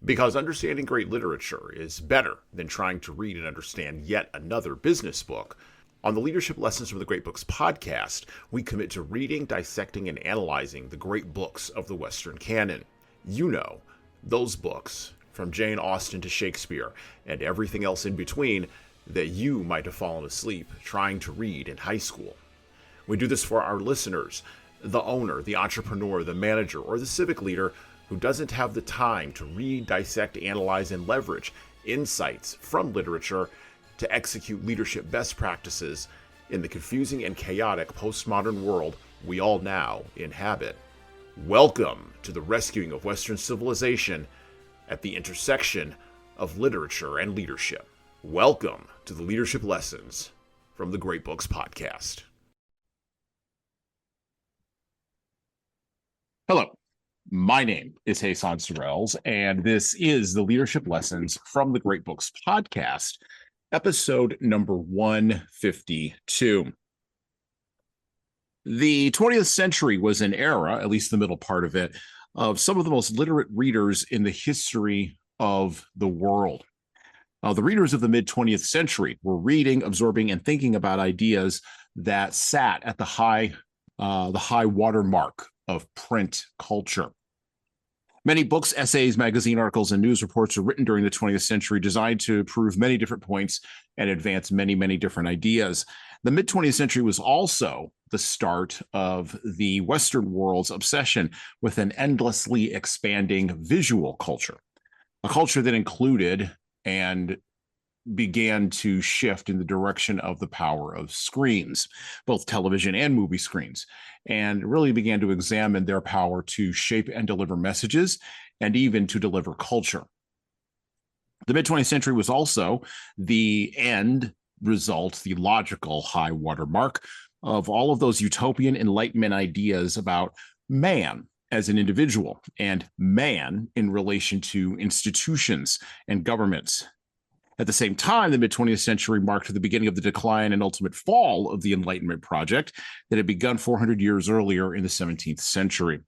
Because understanding great literature is better than trying to read and understand yet another business book. On the Leadership Lessons from the Great Books podcast, we commit to reading, dissecting, and analyzing the great books of the Western canon. You know, those books, from Jane Austen to Shakespeare, and everything else in between, that you might have fallen asleep trying to read in high school. We do this for our listeners, the owner, the entrepreneur, the manager, or the civic leader who doesn't have the time to read, dissect, analyze, and leverage insights from literature to execute leadership best practices in the confusing and chaotic postmodern world we all now inhabit. Welcome to the rescuing of Western civilization at the intersection of literature and leadership. Welcome to the Leadership Lessons from the Great Books podcast. Hello, my name is Jesan Sorrells, and this is the Leadership Lessons from the Great Books podcast, episode number 152. The 20th century was an era, at least the middle part of it, of some of the most literate readers in the history of the world. The readers of the mid-20th century were reading, absorbing, and thinking about ideas that sat at the high watermark of print culture. Many books, essays, magazine articles, and news reports were written during the 20th century designed to prove many different points and advance many, many different ideas. The mid-20th century was also the start of the Western world's obsession with an endlessly expanding visual culture, a culture that included and began to shift in the direction of the power of screens, both television and movie screens, and really began to examine their power to shape and deliver messages and even to deliver culture. The mid-20th century was also the end result, the logical high watermark of all of those utopian Enlightenment ideas about man as an individual and man in relation to institutions and governments. At the same time, the mid-20th century marked the beginning of the decline and ultimate fall of the Enlightenment project that had begun 400 years earlier in the 17th century.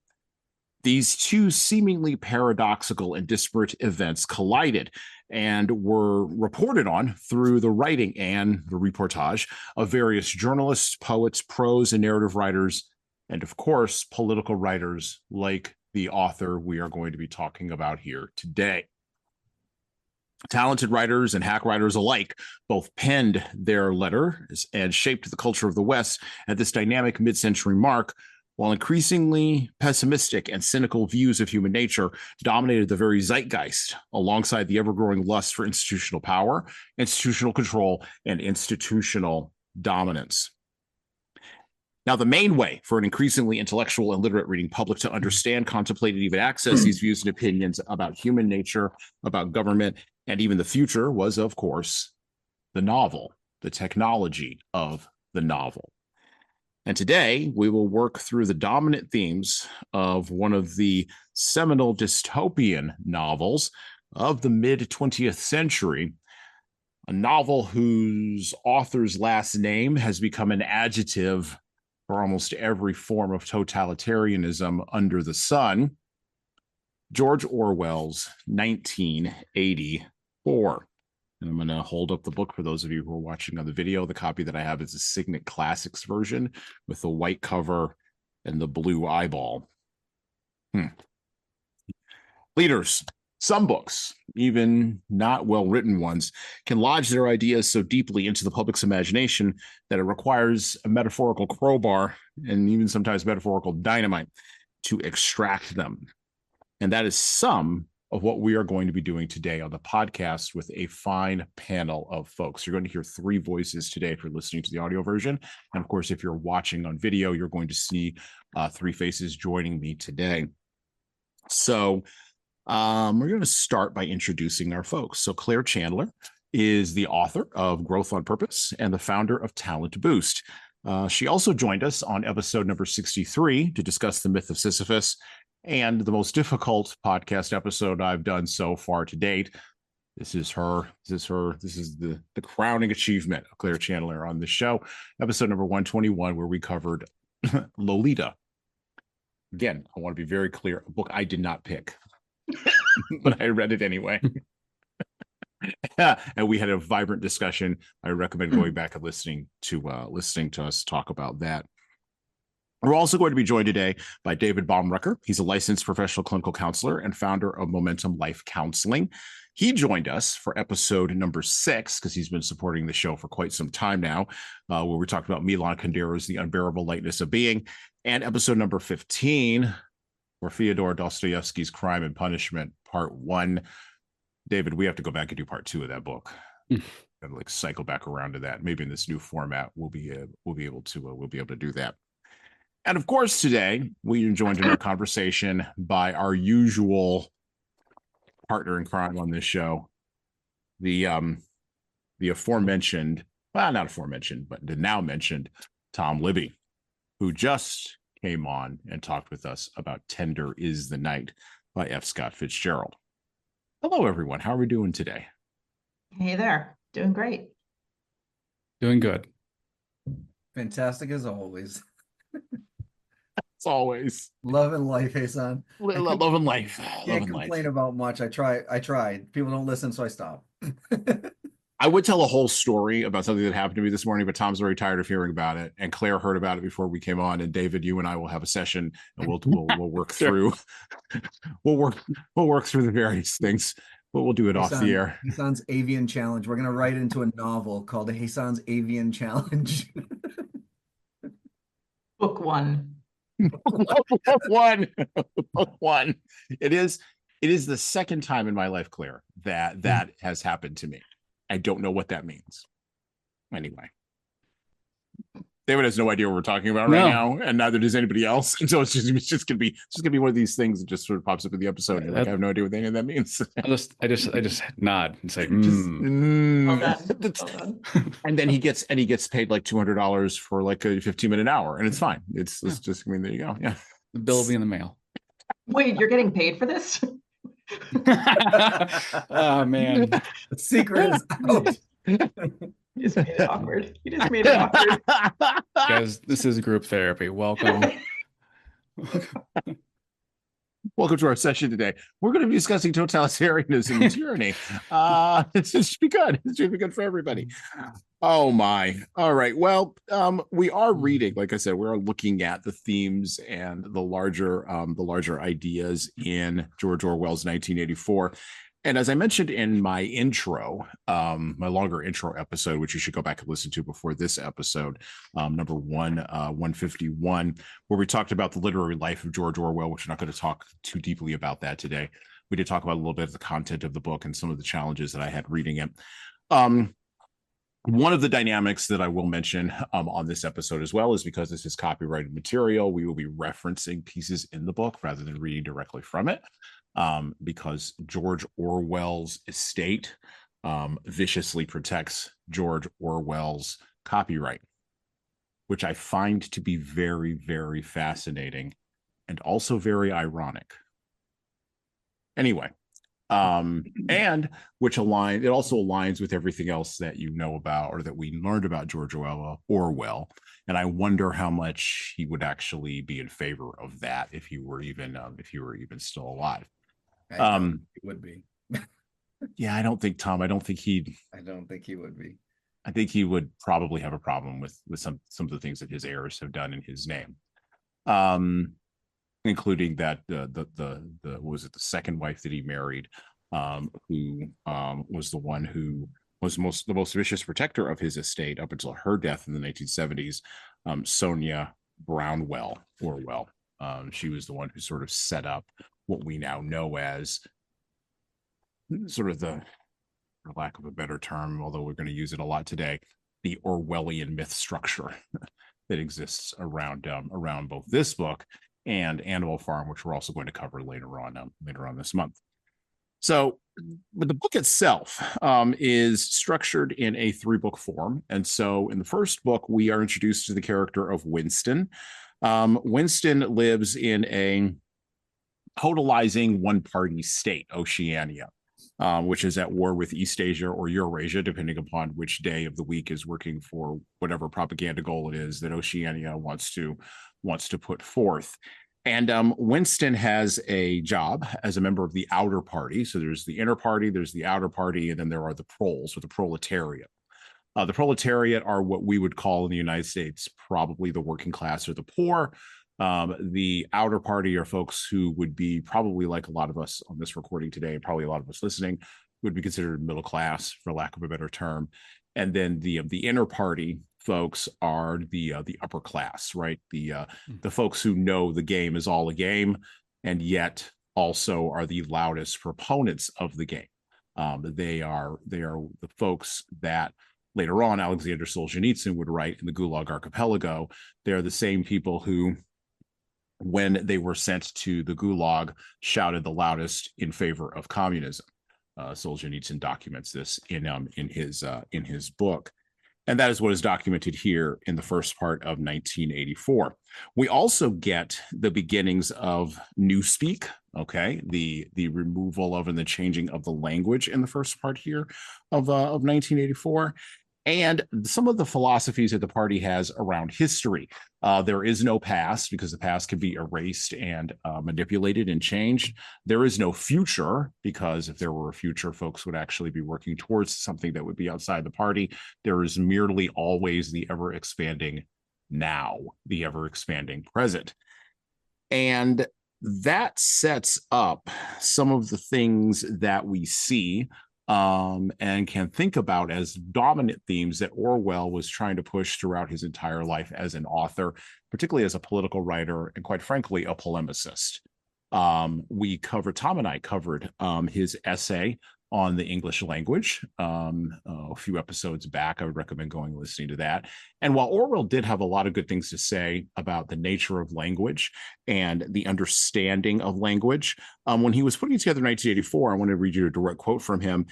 These two seemingly paradoxical and disparate events collided and were reported on through the writing and the reportage of various journalists, poets, prose and narrative writers, and of course, political writers like the author we are going to be talking about here today. Talented writers and hack writers alike both penned their letters and shaped the culture of the West at this dynamic mid-century mark, while increasingly pessimistic and cynical views of human nature dominated the very zeitgeist, alongside the ever-growing lust for institutional power, institutional control, and institutional dominance. Now, the main way for an increasingly intellectual and literate reading public to understand, contemplate, and even access these views and opinions about human nature, about government, and even the future was, of course, the novel, the technology of the novel. And today, we will work through the dominant themes of one of the seminal dystopian novels of the mid-20th century, a novel whose author's last name has become an adjective for almost every form of totalitarianism under the sun, George Orwell's 1984. And I'm going to hold up the book for those of you who are watching on the video. The copy that I have is a Signet Classics version with the white cover and the blue eyeball. Leaders, some books, even not well-written ones, can lodge their ideas so deeply into the public's imagination that it requires a metaphorical crowbar and even sometimes metaphorical dynamite to extract them. And that is some of what we are going to be doing today on the podcast with a fine panel of folks. You're going to hear three voices today if you're listening to the audio version. And of course, if you're watching on video, you're going to see three faces joining me today. So we're going to start by introducing our folks. So Claire Chandler is the author of Growth on Purpose and the founder of Talent Boost. She also joined us on episode number 63 to discuss the myth of Sisyphus, and the most difficult podcast episode I've done so far to date. This is the crowning achievement of Claire Chandler on the show, episode number 121, where we covered Lolita. Again, I want to be very clear, a book I did not pick. but I read it anyway. And we had a vibrant discussion. I recommend going back and listening to us talk about that. We're also going to be joined today by David Baumrucker. He's a licensed professional clinical counselor and founder of Momentum Life Counseling. He joined us for episode number 6 because he's been supporting the show for quite some time now, where we talked about Milan Kundeра's The Unbearable Lightness of Being, and episode number 15, or Fyodor Dostoevsky's Crime and Punishment, Part 1. David, we have to go back and do Part 2 of that book. And like cycle back around to that. Maybe in this new format, we'll be able to do that. And of course, today we are joined in our conversation by our usual partner in crime on this show, the aforementioned, well, not aforementioned, but the now mentioned Tom Libby, who just came on and talked with us about Tender is the Night by F. Scott Fitzgerald. Hello, everyone. How are we doing today? Hey there. Doing great. Doing good. Fantastic as always. As always. Love and life, Jesan. Love and life. Can't complain about much. I tried. People don't listen, so I stop. I would tell a whole story about something that happened to me this morning, but Tom's very tired of hearing about it. And Claire heard about it before we came on. And David, you and I will have a session, and we'll work through we'll work through the various things. But we'll do it off the air. Jesan's Avian Challenge. We're gonna write into a novel called Jesan's Avian Challenge. Book 1. Book one. It is the second time in my life, Claire, that has happened to me. I don't know what that means. Anyway, David has no idea what we're talking about right now, and neither does anybody else. And so it's just gonna be one of these things that just sort of pops up in the episode. And like, I have no idea what any of that means. I just nod and say, Well done. And then he gets paid like $200 for like a 15-minute hour, and it's fine. It's just, I mean, there you go. Yeah, the bill will be in the mail. Wait, you're getting paid for this? Oh man, The secret is out. You just made it awkward. guys, this is group therapy. Welcome. Welcome to our session today. We're going to be discussing totalitarianism and tyranny. It should be good. It should be good for everybody. Oh my. All right. Well, we are reading, like I said, we're looking at the themes and the larger ideas in George Orwell's 1984. And as I mentioned in my intro, my longer intro episode, which you should go back and listen to before this episode, number 151, where we talked about the literary life of George Orwell, which we're not going to talk too deeply about that today. We did talk about a little bit of the content of the book and some of the challenges that I had reading it. One of the dynamics that I will mention on this episode as well is because this is copyrighted material, we will be referencing pieces in the book rather than reading directly from it. Because George Orwell's estate viciously protects George Orwell's copyright, which I find to be very, very fascinating and also very ironic. Anyway, and which it also aligns with everything else that you know about or that we learned about George Orwell. And I wonder how much he would actually be in favor of that if he were even still alive. He would be. Yeah, I don't think he would be. I think he would probably have a problem with some of the things that his heirs have done in his name, including that the was it the second wife that he married, who was the one who was the most vicious protector of his estate up until her death in the 1970s, Sonia Orwell. She was the one who sort of set up what we now know as sort of the, for lack of a better term, although we're going to use it a lot today, the Orwellian myth structure that exists around both this book and Animal Farm, which we're also going to cover later on this month. So, but the book itself is structured in a 3-book form. And so in the first book, we are introduced to the character of Winston. Winston lives in a totalizing one-party state, Oceania, which is at war with East Asia or Eurasia, depending upon which day of the week is working for whatever propaganda goal it is that Oceania wants to put forth. And Winston has a job as a member of the outer party. So there's the inner party, there's the outer party, and then there are the proles, or the proletariat. The proletariat are what we would call in the United States probably the working class or the poor. The outer party are folks who would be probably, like a lot of us on this recording today, and probably a lot of us listening, would be considered middle class, for lack of a better term. And then the inner party folks are the upper class, right? The folks who know the game is all a game, and yet also are the loudest proponents of the game. They are the folks that later on Alexander Solzhenitsyn would write in the Gulag Archipelago. They're the same people who, when they were sent to the Gulag, shouted the loudest in favor of communism. Solzhenitsyn documents this in his book. And that is what is documented here in the first part of 1984. We also get the beginnings of Newspeak, okay, the removal of and the changing of the language in the first part here of 1984. And some of the philosophies that the party has around history. There is no past, because the past can be erased and manipulated and changed. There is no future, because if there were a future, folks would actually be working towards something that would be outside the party. There is merely always the ever-expanding now, the ever-expanding present. And that sets up some of the things that we see and can think about as dominant themes that Orwell was trying to push throughout his entire life as an author, particularly as a political writer, and quite frankly, a polemicist. Tom and I covered his essay on the English language a few episodes back. I would recommend going and listening to that. And while Orwell did have a lot of good things to say about the nature of language and the understanding of language, when he was putting together 1984, I want to read you a direct quote from him.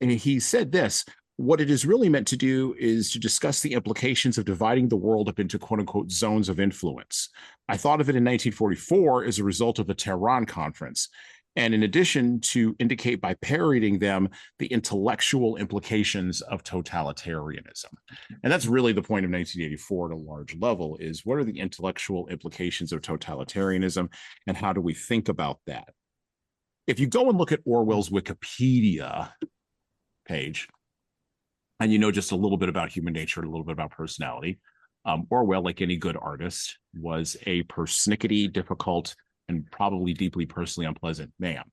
And he said this: "What it is really meant to do is to discuss the implications of dividing the world up into quote unquote zones of influence. I thought of it in 1944 as a result of the Tehran conference. And in addition, to indicate by parodying them the intellectual implications of totalitarianism." And that's really the point of 1984 at a large level, is what are the intellectual implications of totalitarianism, and how do we think about that? If you go and look at Orwell's Wikipedia page, and you know just a little bit about human nature, a little bit about personality, Orwell, like any good artist, was a persnickety, difficult, and probably deeply personally unpleasant man.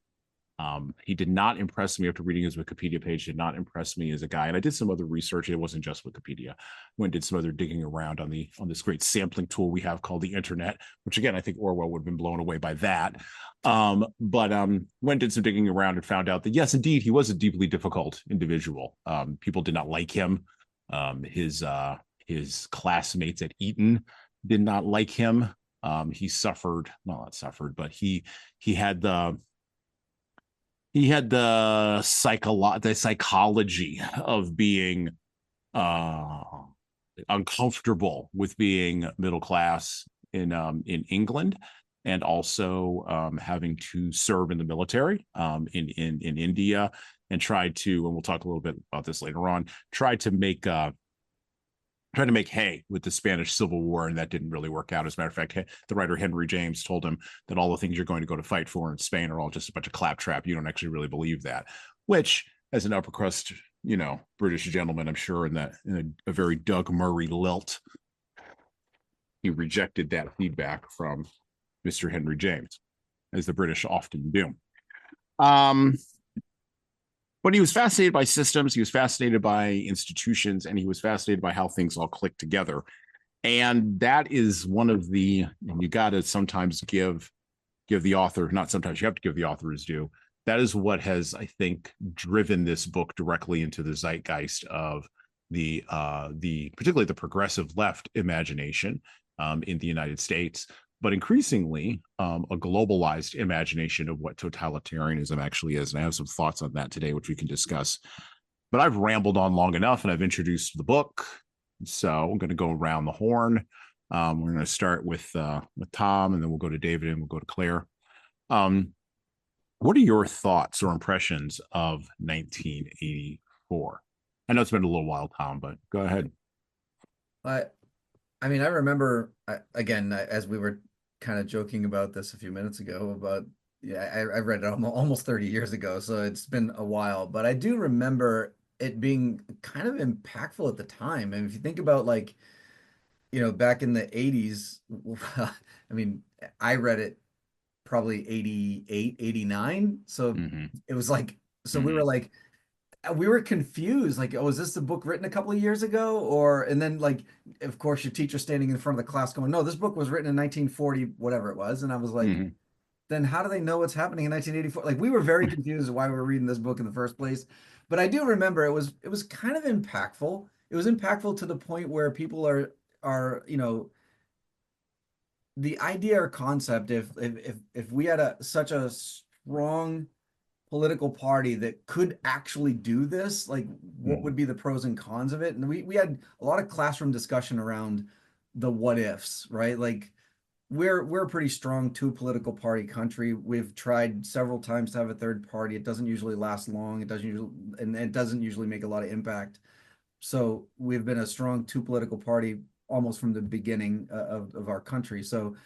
He did not impress me after reading his Wikipedia page, did not impress me as a guy. And I did some other research. It wasn't just Wikipedia. Went and did some other digging around on this great sampling tool we have called the internet, which again, I think Orwell would have been blown away by that. But went and did some digging around and found out that yes, indeed, he was a deeply difficult individual. People did not like him. His classmates at Eton did not like him. He suffered, well, not suffered, but he had the psychology of being uncomfortable with being middle class in England, and also having to serve in the military in India, and tried to, and we'll talk a little bit about this later on, tried to make hay with the Spanish Civil War, and that didn't really work out. As a matter of fact, the writer Henry James told him that all the things you're going to go to fight for in Spain are all just a bunch of claptrap. You don't actually really believe that, which, as an upper crust, British gentleman, I'm sure in a very Doug Murray lilt, he rejected that feedback from Mr. Henry James, as the British often do. But he was fascinated by systems, he was fascinated by institutions, and he was fascinated by how things all click together. And that is one of and you got to sometimes give the author, not sometimes, you have to give the author his due. That is what has, I think, driven this book directly into the zeitgeist of particularly the progressive left imagination in the United States, but increasingly a globalized imagination of what totalitarianism actually is. And I have some thoughts on that today, which we can discuss. But I've rambled on long enough, and I've introduced the book. So I'm going to go around the horn. We're going to start with Tom, and then we'll go to David, and we'll go to Claire. What are your thoughts or impressions of 1984? I know it's been a little while, Tom, but go ahead. I remember, again, as we were kind of joking about this a few minutes ago about, yeah, I read it almost 30 years ago, so it's been a while, but I do remember it being kind of impactful at the time. And if you think about like, back in the 80s, I mean, I read it probably 88, 89. So Hmm. it was like, so we Hmm. were like, we were confused, like, oh, is this the book written a couple of years ago? And then like, of course, your teacher standing in front of the class going, no, this book was written in 1940, whatever it was. And I was like, Hmm. then how do they know what's happening in 1984? Like we were very confused why we were reading this book in the first place. But I do remember it was kind of impactful. It was impactful to the point where people are, the idea or concept, if we had such a strong political party that could actually do this, like what Hmm. would be the pros and cons of it? And we had a lot of classroom discussion around the what ifs, right? Like we're a pretty strong two political party country. We've tried several times to have a third party. It doesn't usually last long. It doesn't usually, and it doesn't usually make a lot of impact. So we've been a strong two political party almost from the beginning of our country. So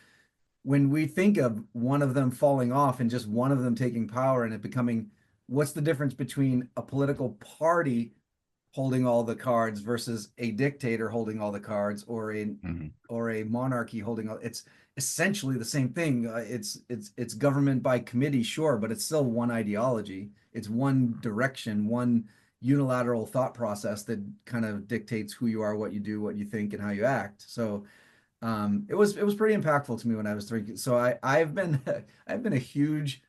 when we think of one of them falling off and just one of them taking power and it becoming, what's the difference between a political party holding all the cards versus a dictator holding all the cards, Hmm. or a monarchy holding all? It's essentially the same thing. It's government by committee, sure, but it's still one ideology. It's one direction, one unilateral thought process that kind of dictates who you are, what you do, what you think, and how you act. So it was pretty impactful to me when I was three. So I've been I've been a huge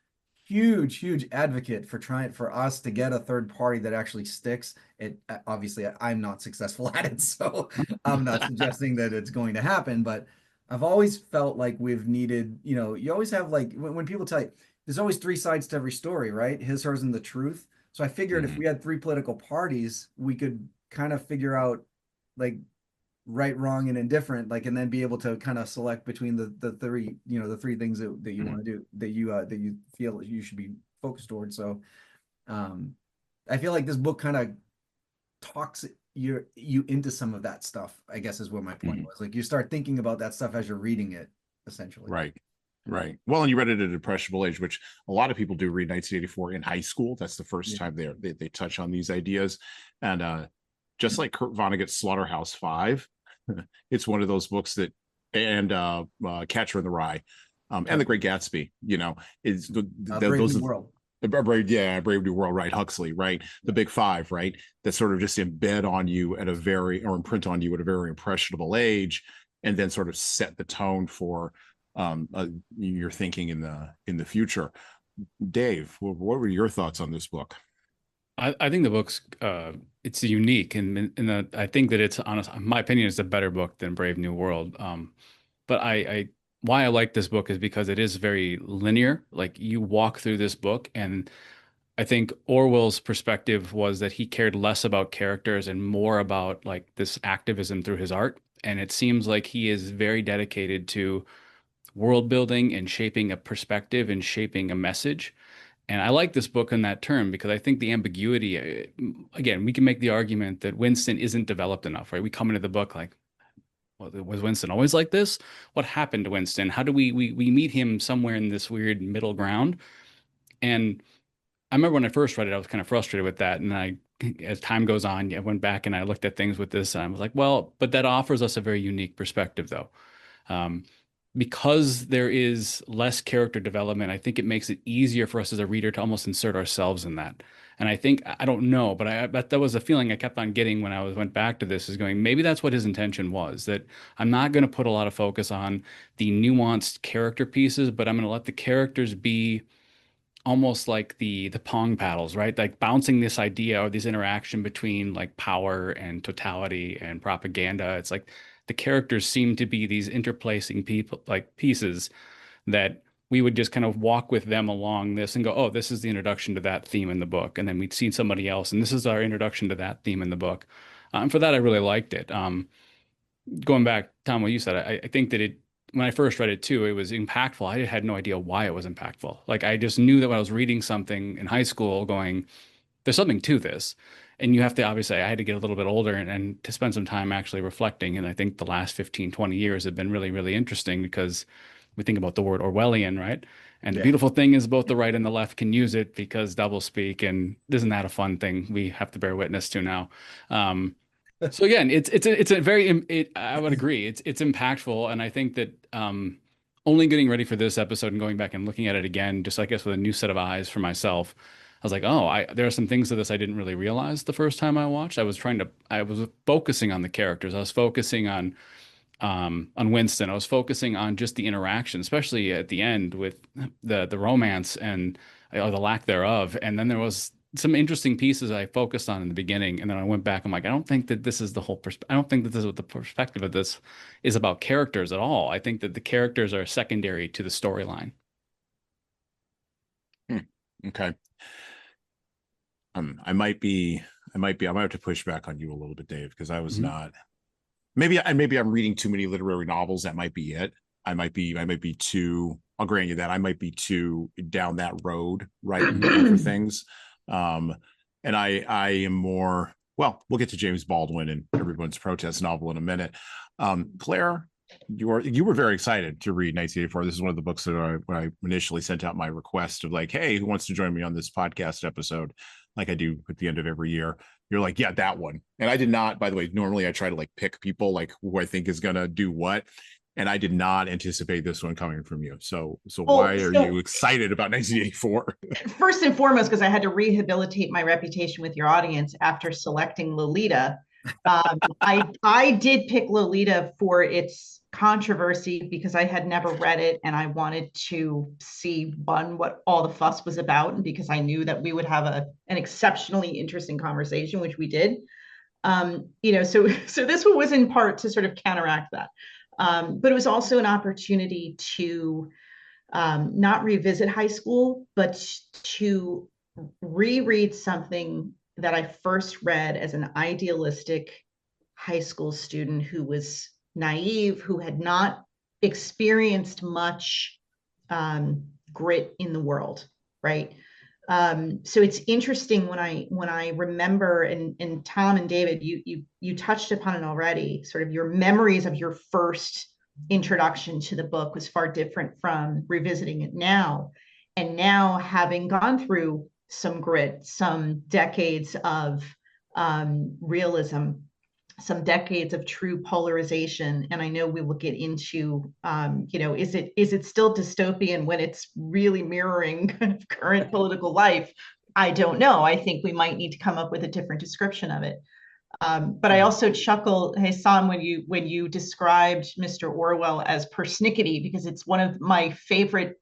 advocate for trying for us to get a third party that actually sticks. It obviously I'm not successful at it, so I'm not suggesting that it's going to happen, but I've always felt like we've needed, you always have like when people tell you there's always three sides to every story, right? His, hers, and the truth. So I figured if Hmm. we had three political parties, we could kind of figure out like right, wrong, and indifferent, like, and then be able to kind of select between the three, the three things that you want to do, that you feel you should be focused towards. So um I feel like this book kind of talks you into some of that stuff, I guess is what my point Hmm. was. Like you start thinking about that stuff as you're reading it, essentially. Right. Right. Well, and you read it at an impressionable age, which a lot of people do read 1984 in high school. That's the first Yeah. time they touch on these ideas. And just like Kurt Vonnegut's Slaughterhouse Five, it's one of those books that, and Catcher in the Rye, and The Great Gatsby, is Brave those New are World. Brave New World, right? Huxley, right? The big five, right? That sort of just embed on you or imprint on you at a very impressionable age, and then sort of set the tone for your thinking in the future. Dave, what were your thoughts on this book? I think the book's it's unique, and I think that it's honest. In my opinion, it's a better book than Brave New World. But I why I like this book is because it is very linear. Like you walk through this book, and I think Orwell's perspective was that he cared less about characters and more about like this activism through his art. And it seems like he is very dedicated to world building and shaping a perspective and shaping a message. And I like this book in that term because I think the ambiguity, again, we can make the argument that Winston isn't developed enough, right? We come into the book like, well, was Winston always like this? What happened to Winston? How do we meet him somewhere in this weird middle ground? And I remember when I first read it, I was kind of frustrated with that. And as time goes on, I went back and I looked at things with this, and I was like, well, but that offers us a very unique perspective, though. Um, because there is less character development, I think it makes it easier for us as a reader to almost insert ourselves in that. And I think, I don't know, but that was a feeling I kept on getting when I went back to this, is going, maybe that's what his intention was, that I'm not going to put a lot of focus on the nuanced character pieces, but I'm going to let the characters be almost like the pong paddles, right? Like bouncing this idea or this interaction between like power and totality and propaganda. It's like the characters seem to be these interplacing people, like pieces that we would just kind of walk with them along this and go, oh, this is the introduction to that theme in the book. And then we'd see somebody else, and this is our introduction to that theme in the book. And for that, I really liked it. Going back, Tom, what you said, I think that when I first read it too, it was impactful. I had no idea why it was impactful. Like I just knew that when I was reading something in high school, going, there's something to this. And you have to, obviously, I had to get a little bit older and to spend some time actually reflecting. And I think the last 15, 20 years have been really, really interesting because we think about the word Orwellian, right? And the Yeah. beautiful thing is both the right and the left can use it because doublespeak, and isn't that a fun thing we have to bear witness to now? So again, it's a very I would agree it's impactful, and I think that only getting ready for this episode and going back and looking at it again, just I guess with a new set of eyes for myself, I was like, oh, there are some things to this I didn't really realize the first time I watched. I was focusing on the characters. I was focusing on Winston. I was focusing on just the interaction, especially at the end with the romance and or the lack thereof. And then there was some interesting pieces I focused on in the beginning, and then I went back. I'm like, I don't think that this is the whole I don't think that this is what the perspective of this is about characters at all. I think that the characters are secondary to the storyline. Okay. I might have to push back on you a little bit, Dave, because I was not. Maybe I'm reading too many literary novels. That might be it. I might be too. I'll grant you that I might be too down that road, right, for things. And I am more. Well, we'll get to James Baldwin and Everyone's Protest novel in a minute. Claire, you were very excited to read 1984. This is one of the books that when I initially sent out my request of like, hey, who wants to join me on this podcast episode, like I do at the end of every year. You're like, yeah, that one. And I did not, by the way, normally I try to like pick people like who I think is going to do what. And I did not anticipate this one coming from you. So why are you excited about 1984? First and foremost, because I had to rehabilitate my reputation with your audience after selecting Lolita. I did pick Lolita for its controversy because I had never read it and I wanted to see what all the fuss was about, and because I knew that we would have an exceptionally interesting conversation, which we did. So this one was in part to sort of counteract that, but it was also an opportunity to not revisit high school, but to reread something that I first read as an idealistic high school student who was naive, who had not experienced much grit in the world, right? So it's interesting when I remember, and Tom and David, you touched upon it already, sort of your memories of your first introduction to the book was far different from revisiting it now. And now, having gone through some grit, some decades of realism, some decades of true polarization, and I know we will get into, is it still dystopian when it's really mirroring kind of current political life? I don't know. I think we might need to come up with a different description of it. But I also chuckle, Hassan, when you described Mr. Orwell as persnickety, because it's one of my favorite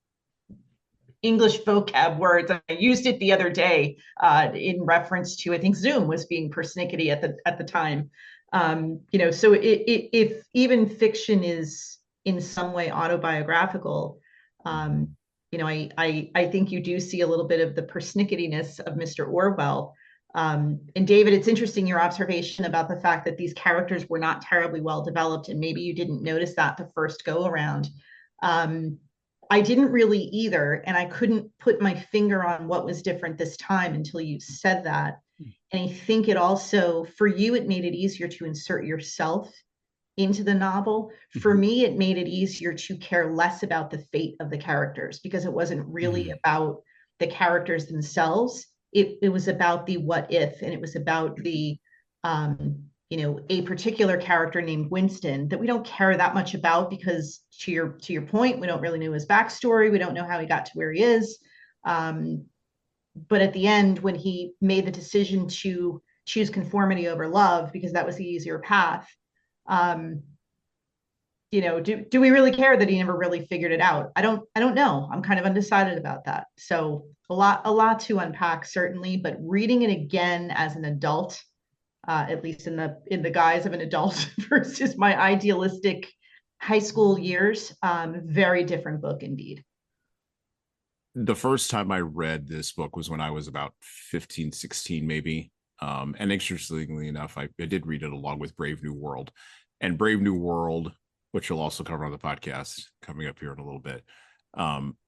English vocab words. I used it the other day in reference to, I think Zoom was being persnickety at the time. So if even fiction is in some way autobiographical, I think you do see a little bit of the persnicketiness of Mr. Orwell. And David, it's interesting your observation about the fact that these characters were not terribly well developed, and maybe you didn't notice that the first go around. I didn't really either, and I couldn't put my finger on what was different this time until you said that. And I think it also, for you, it made it easier to insert yourself into the novel. For me, it made it easier to care less about the fate of the characters, because it wasn't really about the characters themselves. It was about the what if, and it was about the a particular character named Winston that we don't care that much about, because to your point, we don't really know his backstory. We don't know how he got to where he is. But at the end, when he made the decision to choose conformity over love, because that was the easier path, do we really care that he never really figured it out? I don't know. I'm kind of undecided about that. So a lot to unpack, certainly, but reading it again as an adult, at least in the guise of an adult versus my idealistic high school years, very different book indeed. The first time I read this book was when I was about 15, 16, maybe. And interestingly enough, I did read it along with Brave New World. And Brave New World, which you'll also cover on the podcast coming up here in a little bit,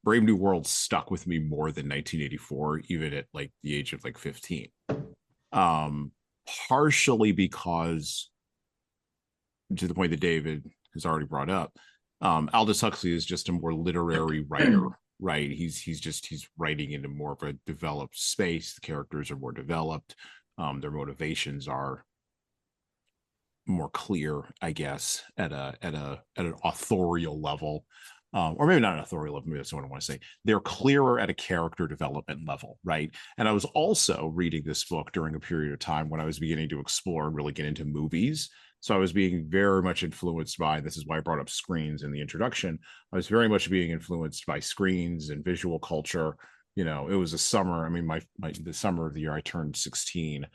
Brave New World stuck with me more than 1984, even at like the age of like 15. Partially because, to the point that David has already brought up, Aldous Huxley is just a more literary writer, right? He's writing into more of a developed space. The characters are more developed. Their motivations are more clear, I guess, at an authorial level. Or maybe not an authorial level, maybe that's what I want to say. They're clearer at a character development level, right? And I was also reading this book during a period of time when I was beginning to explore and really get into movies. So I was being very much influenced by, this is why I brought up screens in the introduction. I was very much being influenced by screens and visual culture. You know, it was a summer. I mean, the summer of the year I turned 16.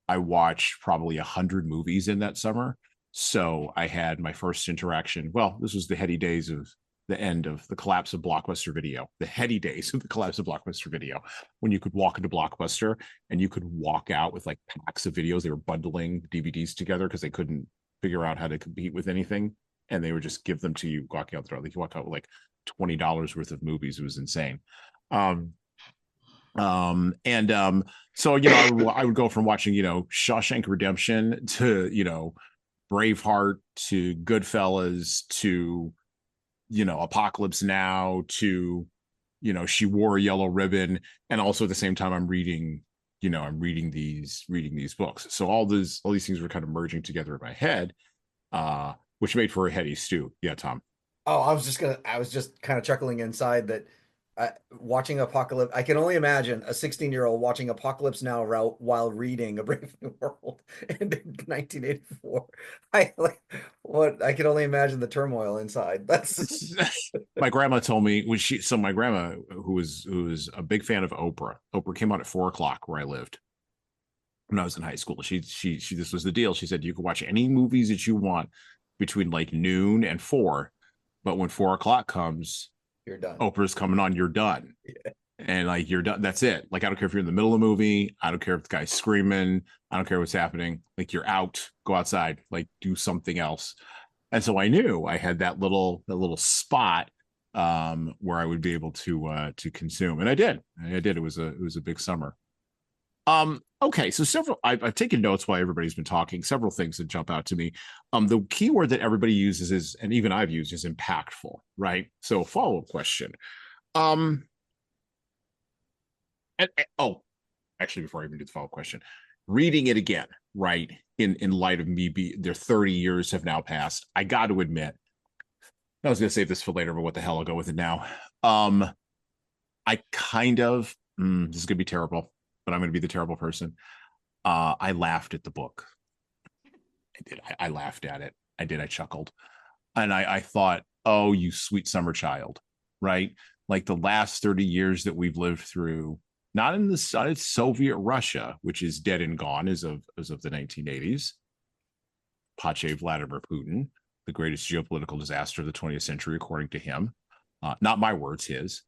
I watched probably 100 movies in that summer. So I had my first interaction. Well, this was the heady days of the end of the collapse of Blockbuster Video, the heady days of the collapse of Blockbuster Video, when you could walk into Blockbuster and you could walk out with like packs of videos. They were bundling DVDs together because they couldn't figure out how to compete with anything. And they would just give them to you walking out the door. Like you walk out with like $20 worth of movies. It was insane. So, you know, I would go from watching, you know, Shawshank Redemption to, you know, Braveheart to Goodfellas to, you know, Apocalypse Now to, you know, She Wore a Yellow Ribbon. And also at the same time, I'm reading these books. So all these things were kind of merging together in my head, which made for a heady stew. Yeah, Tom. Oh, I was just kind of chuckling inside that watching Apocalypse. I can only imagine a 16-year-old watching Apocalypse Now while reading A Brave New World in 1984. I can only imagine the turmoil inside. That's my grandma told me my grandma, who was a big fan of Oprah. Oprah came on at 4:00 where I lived when I was in high school. She this was the deal. She said you can watch any movies that you want between like noon and 4, but when 4:00 comes, you're done. Oprah's coming on, you're done. Yeah. And like you're done. That's it. Like I don't care if you're in the middle of a movie. I don't care if the guy's screaming. I don't care what's happening. Like you're out. Go outside. Like do something else. And so I knew I had that little spot where I would be able to consume, and I did. It was a big summer. Okay, so I've taken notes while everybody's been talking. Several things that jump out to me. The key word that everybody uses is, and even I've used, is impactful, right? So follow-up question. Actually, before I even do the follow-up question, reading it again, right? In light of me their 30 years have now passed. I got to admit, I was going to save this for later, but what the hell, I'll go with it now. I kind of, this is going to be terrible, but I'm going to be the terrible person. I laughed at the book. I did. I laughed at it. I did. I chuckled. And I thought, oh, you sweet summer child, right? Like the last 30 years that we've lived through, not in the Soviet Russia, which is dead and gone as of the 1980s. Pache Vladimir Putin, the greatest geopolitical disaster of the 20th century, according to him. Not my words, his.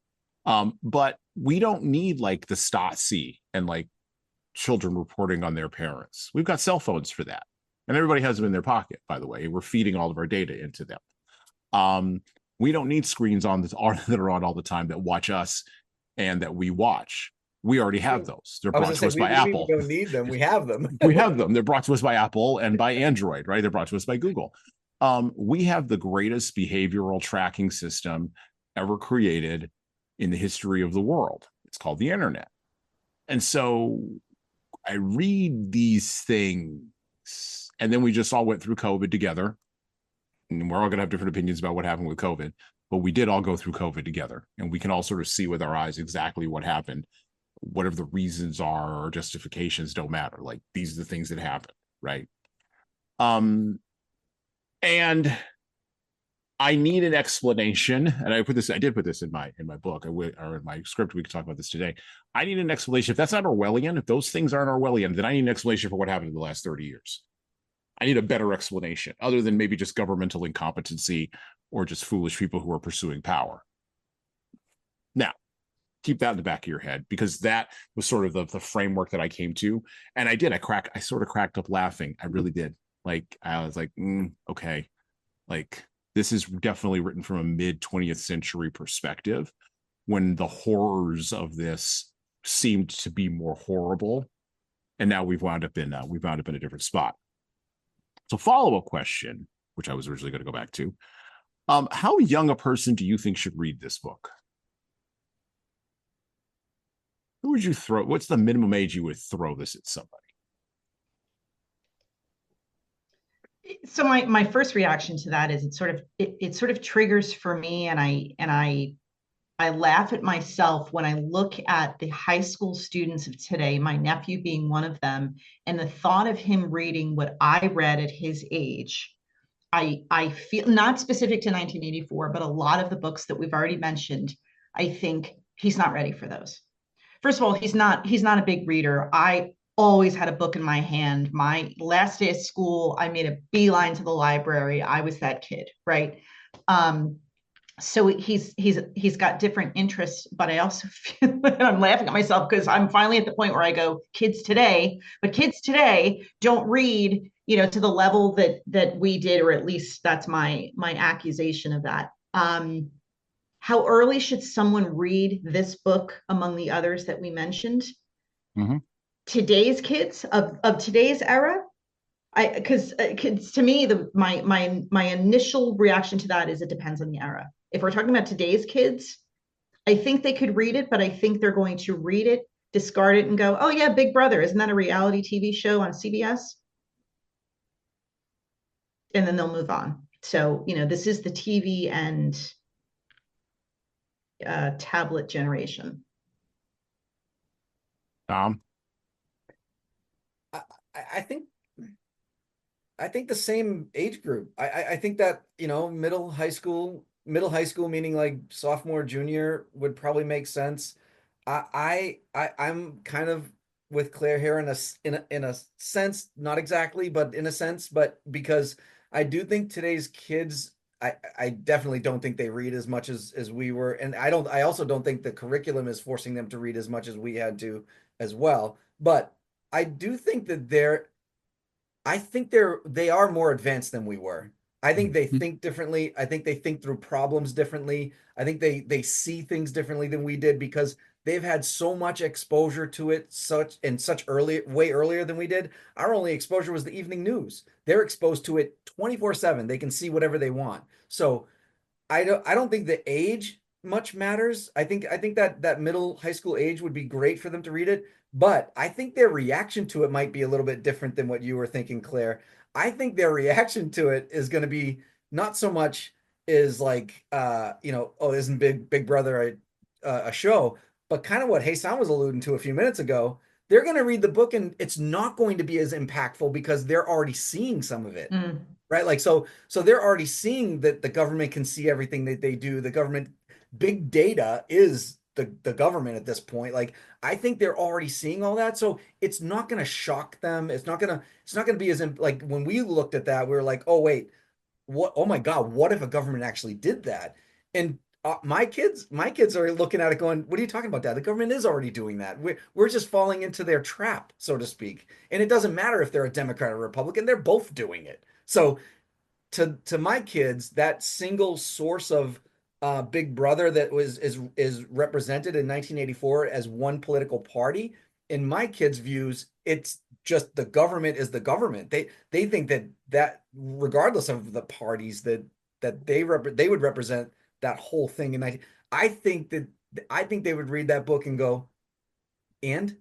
But we don't need like the Stasi and like children reporting on their parents. We've got cell phones for that. And everybody has them in their pocket, by the way. We're feeding all of our data into them. We don't need screens that are on all the time that watch us and that we watch. We already have those. They're brought to us by Apple. We don't need them. We have them. We have them. They're brought to us by Apple and by Android, right? They're brought to us by Google. We have the greatest behavioral tracking system ever created in the history of the world. It's called the internet. And so I read these things, and then we just all went through COVID together. And we're all going to have different opinions about what happened with COVID, but we did all go through COVID together. And we can all sort of see with our eyes exactly what happened. Whatever the reasons are or justifications don't matter. Like these are the things that happened, right? And I need an explanation, and I did put this in my book, or in my script. We could talk about this today. I need an explanation. If that's not Orwellian, if those things aren't Orwellian, then I need an explanation for what happened in the last 30 years. I need a better explanation, other than maybe just governmental incompetency or just foolish people who are pursuing power. Now, keep that in the back of your head, because that was sort of the framework that I came to. And I sort of cracked up laughing. I really did. Like, I was like, okay, like this is definitely written from a mid 20th century perspective, when the horrors of this seemed to be more horrible. And now we've wound up in a different spot. So follow-up question, which I was originally going to go back to. How young a person do you think should read this book? Who would you throw? What's the minimum age you would throw this at somebody? So my first reaction to that is it sort of triggers for me, and I laugh at myself when I look at the high school students of today, my nephew being one of them, and the thought of him reading what I read at his age. I feel, not specific to 1984, but a lot of the books that we've already mentioned, I think he's not ready for those. First of all, he's not a big reader. I always had a book in my hand. My last day of school, I made a beeline to the library. I was that kid, right? So he's got different interests, but I also feel, and I'm laughing at myself because I'm finally at the point where I go, kids today don't read, to the level that we did, or at least that's my accusation of that. How early should someone read this book among the others that we mentioned? Mm-hmm. Today's kids of today's era, because to me, my initial reaction to that is it depends on the era. If we're talking about today's kids, I think they could read it, but I think they're going to read it, discard it, and go, "Oh yeah, Big Brother, isn't that a reality TV show on CBS?" And then they'll move on. So this is the TV and tablet generation. Tom? I think the same age group. I think that, middle high school meaning like sophomore, junior would probably make sense. I'm kind of with Claire here in a sense, not exactly, but in a sense, but because I do think today's kids, I definitely don't think they read as much as we were. And I also don't think the curriculum is forcing them to read as much as we had to as well. But I do think that they are more advanced than we were. I think they think differently. I think they think through problems differently. I think they see things differently than we did because they've had so much exposure to it way earlier than we did. Our only exposure was the evening news. They're exposed to it 24/7. They can see whatever they want. So I don't think the age much matters. I think that middle high school age would be great for them to read it, but I think their reaction to it might be a little bit different than what you were thinking, Claire. I think their reaction to it is going to be not so much is like oh, isn't Big Brother a show, but kind of what Hassan was alluding to a few minutes ago. They're going to read the book and it's not going to be as impactful because they're already seeing some of it. Right? Like, so they're already seeing that the government can see everything that they do. The government, big data is the government at this point. Like, I think they're already seeing all that. So it's not going to shock them. It's not going to be as like when we looked at that, we were like, oh, wait, oh my God, what if a government actually did that? And my kids are looking at it going, what are you talking about, Dad? The government is already doing that. We're just falling into their trap, so to speak. And it doesn't matter if they're a Democrat or Republican, they're both doing it. So to my kids, that single source of Big Brother that is represented in 1984 as one political party, in my kids' views, it's just the government is the government. They think that regardless of the parties that they would represent that whole thing. And I think they would read that book and go, and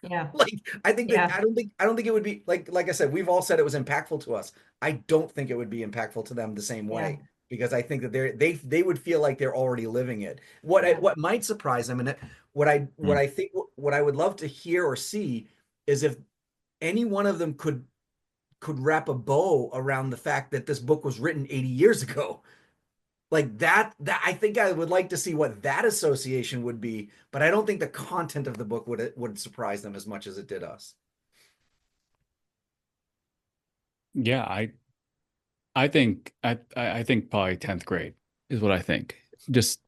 yeah, like I think that I don't think it would be like I said, we've all said it was impactful to us. I don't think it would be impactful to them the same way because I think that they would feel like they're already living it. What might surprise them, and what I would love to hear or see is if any one of them could wrap a bow around the fact that this book was written 80 years ago. Like that I think I would like to see what that association would be, but I don't think the content of the book would surprise them as much as it did us. Yeah, I think probably 10th grade is what I think. Just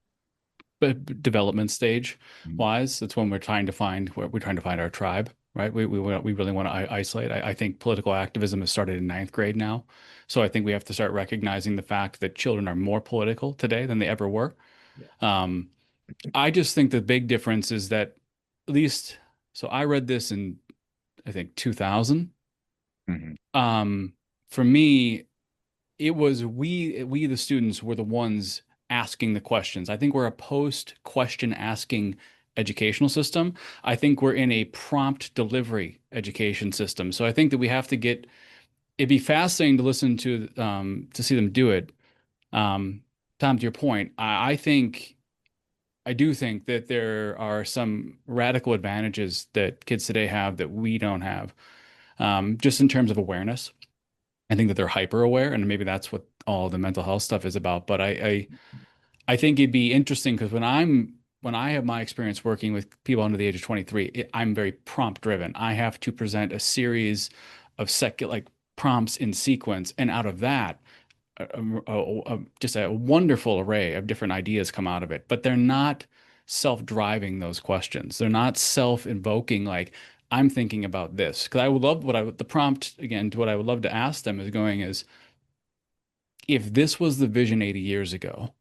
development stage wise, that's when we're trying to find our tribe, right? We really want to isolate. I think political activism has started in 9th grade now. So I think we have to start recognizing the fact that children are more political today than they ever were. Yeah. I just think the big difference is that at least, so I read this in, I think 2000. For me, it was we the students were the ones asking the questions. I think we're a post question asking educational system. I think we're in a prompt delivery education system. So I think that we have to get, it'd be fascinating to listen to see them do it. Tom, to your point, I do think that there are some radical advantages that kids today have that we don't have, just in terms of awareness. I think that they're hyper aware, and maybe that's what all the mental health stuff is about. But I think it'd be interesting because when I have my experience working with people under the age of 23, I'm very prompt driven. I have to present a series of like prompts in sequence, and out of that, just a wonderful array of different ideas come out of it. But they're not self-driving those questions. They're not self-invoking like, I'm thinking about this. Because I would love the prompt again to what I would love to ask them is, if this was the vision 80 years ago,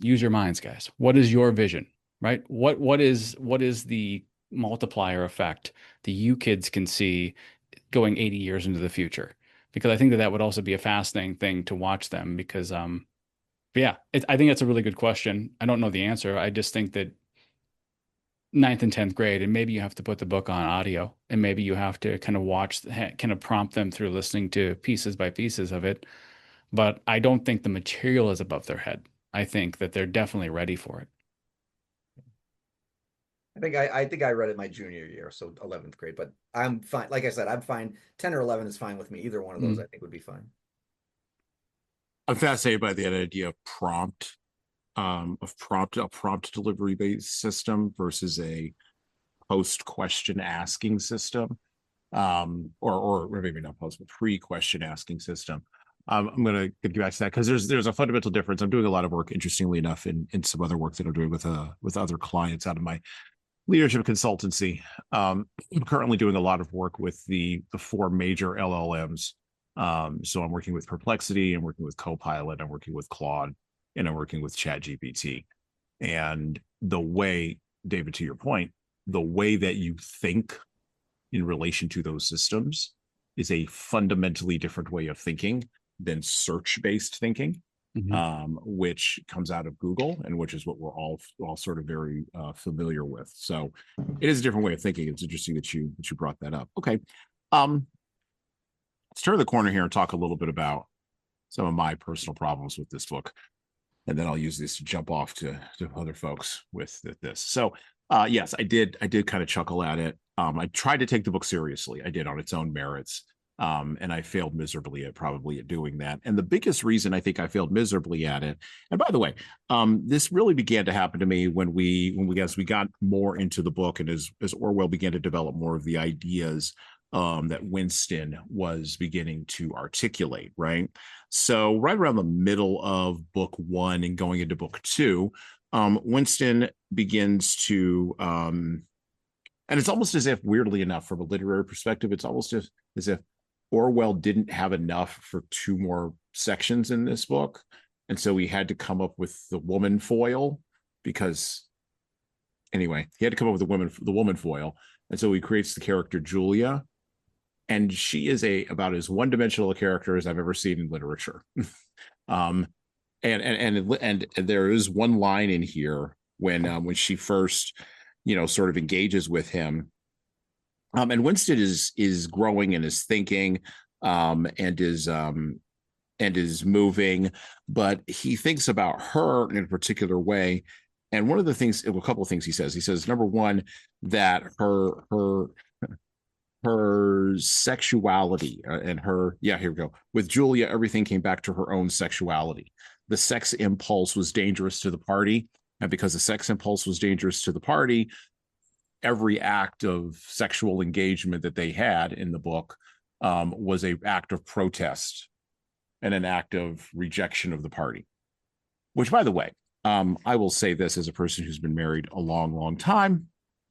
use your minds, guys. What is your vision, right? What is the multiplier effect that you kids can see going 80 years into the future? Because I think that would also be a fascinating thing to watch them because, yeah, I think that's a really good question. I don't know the answer. I just think that 9th and 10th grade, and maybe you have to put the book on audio, and maybe you have to kind of kind of prompt them through listening to pieces by pieces of it. But I don't think the material is above their head. I think that they're definitely ready for it. I think I read it my junior year, so 11th grade, but I'm fine. Like I said, I'm fine. 10 or 11 is fine with me. Either one of those I think would be fine. I'm fascinated by the idea of a prompt delivery based system versus a post question asking system, or maybe not post, but pre question asking system. I'm going to get back to that because there's a fundamental difference. I'm doing a lot of work, interestingly enough, in some other work that I'm doing with other clients out of my leadership consultancy. I'm currently doing a lot of work with the 4 major LLMs. So I'm working with Perplexity, I'm working with Copilot, I'm working with Claude, and I'm working with ChatGPT. And the way, David, to your point, the way that you think in relation to those systems is a fundamentally different way of thinking than search-based thinking, which comes out of Google and which is what we're all sort of very familiar with. So it is a different way of thinking. It's interesting that you brought that up. Okay. Let's turn the corner here and talk a little bit about some of my personal problems with this book. And then I'll use this to jump off to other folks with this. So yes, I did kind of chuckle at it. I tried to take the book seriously. I did on its own merits. And I failed miserably at doing that. And the biggest reason I think I failed miserably at it, and by the way, this really began to happen to me when we got more into the book, and as Orwell began to develop more of the ideas that Winston was beginning to articulate, right? So right around the middle of book 1 and going into book 2, Winston begins to, and it's almost as if, weirdly enough, from a literary perspective, it's almost as if Orwell didn't have enough for 2 more sections in this book. And so he had to come up with the woman foil because, anyway, he had to come up with the woman foil. And so he creates the character Julia. And she is about as one-dimensional a character as I've ever seen in literature. And there is one line in here when she first, sort of engages with him. And Winston is growing and is thinking, and is moving, but he thinks about her in a particular way. And one of the things, a couple of things he says, number one, that her sexuality and here we go. With Julia, everything came back to her own sexuality. The sex impulse was dangerous to the party. And because the sex impulse was dangerous to the party, every act of sexual engagement that they had in the book was an act of protest and an act of rejection of the party. Which, by the way, I will say this as a person who's been married a long, long time.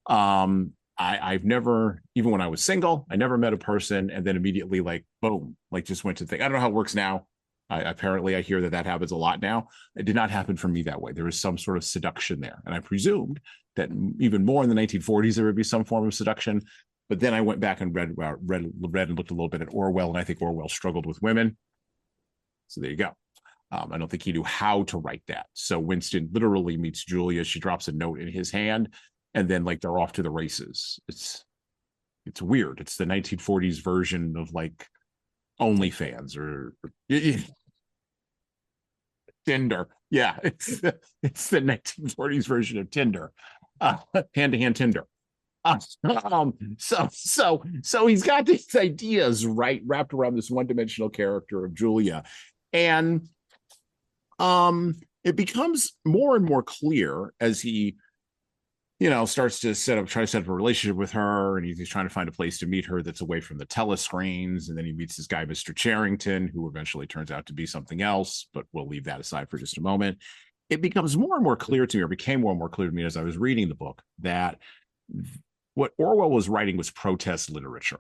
I've never, even when I was single, I never met a person and then immediately boom, just went to think. I don't know how it works now. Apparently, I hear that happens a lot now. It did not happen for me that way. There was some sort of seduction there. And I presumed that even more in the 1940s, there would be some form of seduction. But then I went back and read and looked a little bit at Orwell, and I think Orwell struggled with women. So there you go. I don't think he knew how to write that. So Winston literally meets Julia. She drops a note in his hand, and then like they're off to the races. It's weird. It's the 1940s version of like OnlyFans or Tinder. Yeah, it's the 1940s version of Tinder, hand-to-hand Tinder. So he's got these ideas wrapped around this one-dimensional character of Julia, and it becomes more and more clear as he starts to try to set up a relationship with her, and he's trying to find a place to meet her that's away from the telescreens. And then he meets this guy, Mr. Charrington, who eventually turns out to be something else, but we'll leave that aside for just a moment. It becomes more and more clear to me, or became more and more clear to me as I was reading the book, that what Orwell was writing was protest literature.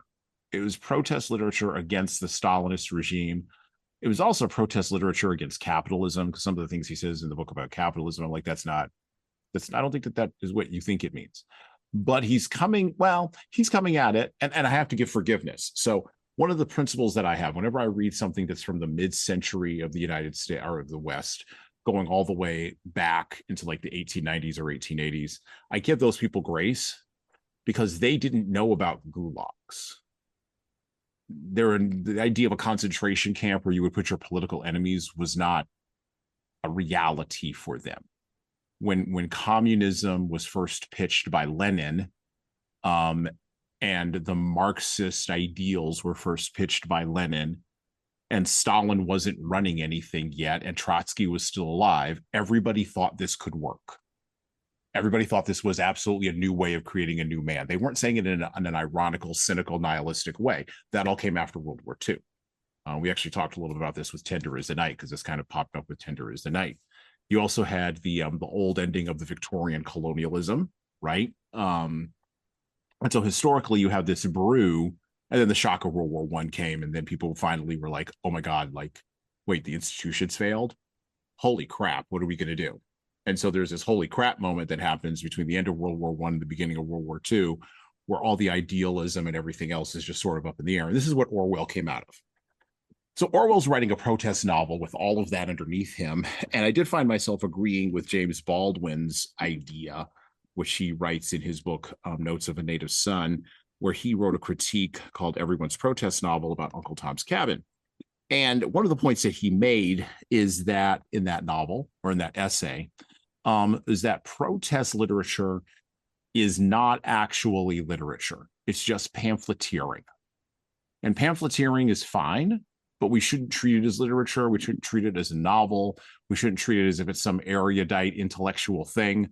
It was protest literature against the Stalinist regime. It was also protest literature against capitalism, because some of the things he says in the book about capitalism, I'm like, I don't think that is what you think it means. But he's coming at it, and I have to give forgiveness. So one of the principles that I have whenever I read something that's from the mid-century of the United States or of the West, going all the way back into like the 1890s or 1880s, I give those people grace because they didn't know about gulags. The idea of a concentration camp where you would put your political enemies was not a reality for them. When communism was first pitched by Lenin, and the Marxist ideals were first pitched by Lenin, and Stalin wasn't running anything yet, and Trotsky was still alive, everybody thought this could work. Everybody thought this was absolutely a new way of creating a new man. They weren't saying it in an ironical, cynical, nihilistic way. That all came after World War II. We actually talked a little bit about this with Tender is the Night, because this kind of popped up with Tender is the Night. You also had the old ending of the Victorian colonialism, right? And so historically, you have this brew, and then the shock of World War I came, and then people finally were like, "Oh my God! Like, wait, the institutions failed. Holy crap! What are we going to do?" And so there's this holy crap moment that happens between the end of World War I and the beginning of World War II, where all the idealism and everything else is just sort of up in the air. And this is what Orwell came out of. So Orwell's writing a protest novel with all of that underneath him. And I did find myself agreeing with James Baldwin's idea, which he writes in his book, Notes of a Native Son, where he wrote a critique called Everyone's Protest Novel about Uncle Tom's Cabin. And one of the points that he made is that in that novel, or in that essay, is that protest literature is not actually literature. It's just pamphleteering. And pamphleteering is fine, but we shouldn't treat it as literature. We shouldn't treat it as a novel. We shouldn't treat it as if it's some erudite intellectual thing.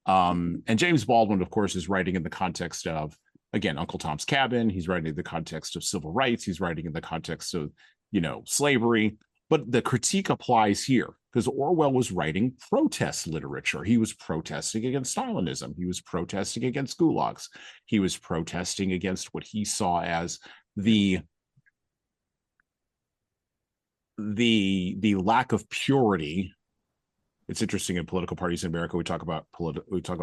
And James Baldwin, of course, is writing in the context of, again, Uncle Tom's Cabin. He's writing in the context of civil rights. He's writing in the context of, slavery. But the critique applies here, because Orwell was writing protest literature. He was protesting against Stalinism. He was protesting against gulags. He was protesting against what he saw as the lack of purity. It's interesting, in political parties in America, we talk about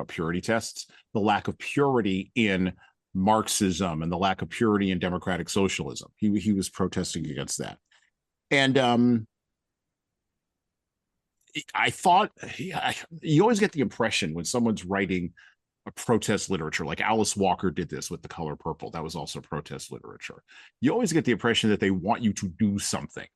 purity tests, the lack of purity in Marxism and the lack of purity in democratic socialism. He was protesting against that. And I thought, you always get the impression when someone's writing a protest literature, like Alice Walker did this with The Color Purple. That was also protest literature. You always get the impression that they want you to do something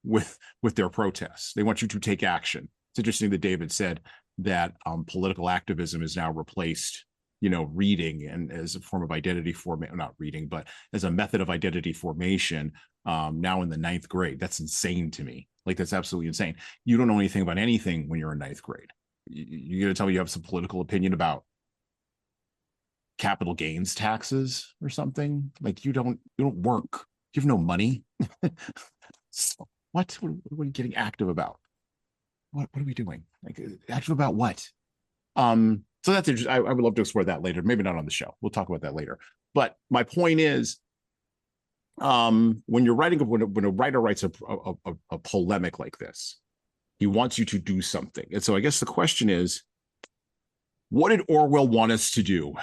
with their protests. They want you to take action. It's interesting that David said that political activism is now replaced, reading, and as a form of identity formation, not reading, but as a method of identity formation, now in the 9th grade. That's insane to me. Like, that's absolutely insane. You don't know anything about anything when you're in 9th grade. You're going to tell me you have some political opinion about capital gains taxes or something? Like, you don't work. You have no money. So what are we getting active about? What are we doing? Like, active about what? So that's interesting. I would love to explore that later. Maybe not on the show. We'll talk about that later. But my point is, when you're writing, when a writer writes a polemic like this, he wants you to do something. And so I guess the question is, what did Orwell want us to do?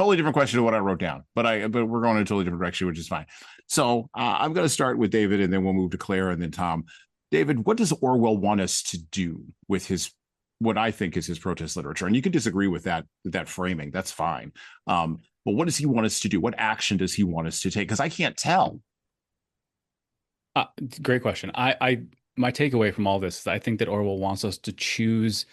totally different question to what I wrote down, but we're going in a totally different direction, which is fine. So I'm going to start with David, and then we'll move to Claire and then Tom. David, what does Orwell want us to do with what I think is his protest literature? And you can disagree with that framing. That's fine. But what does he want us to do? What action does he want us to take? Because I can't tell. Great question. My takeaway from all this is I think that Orwell wants us to choose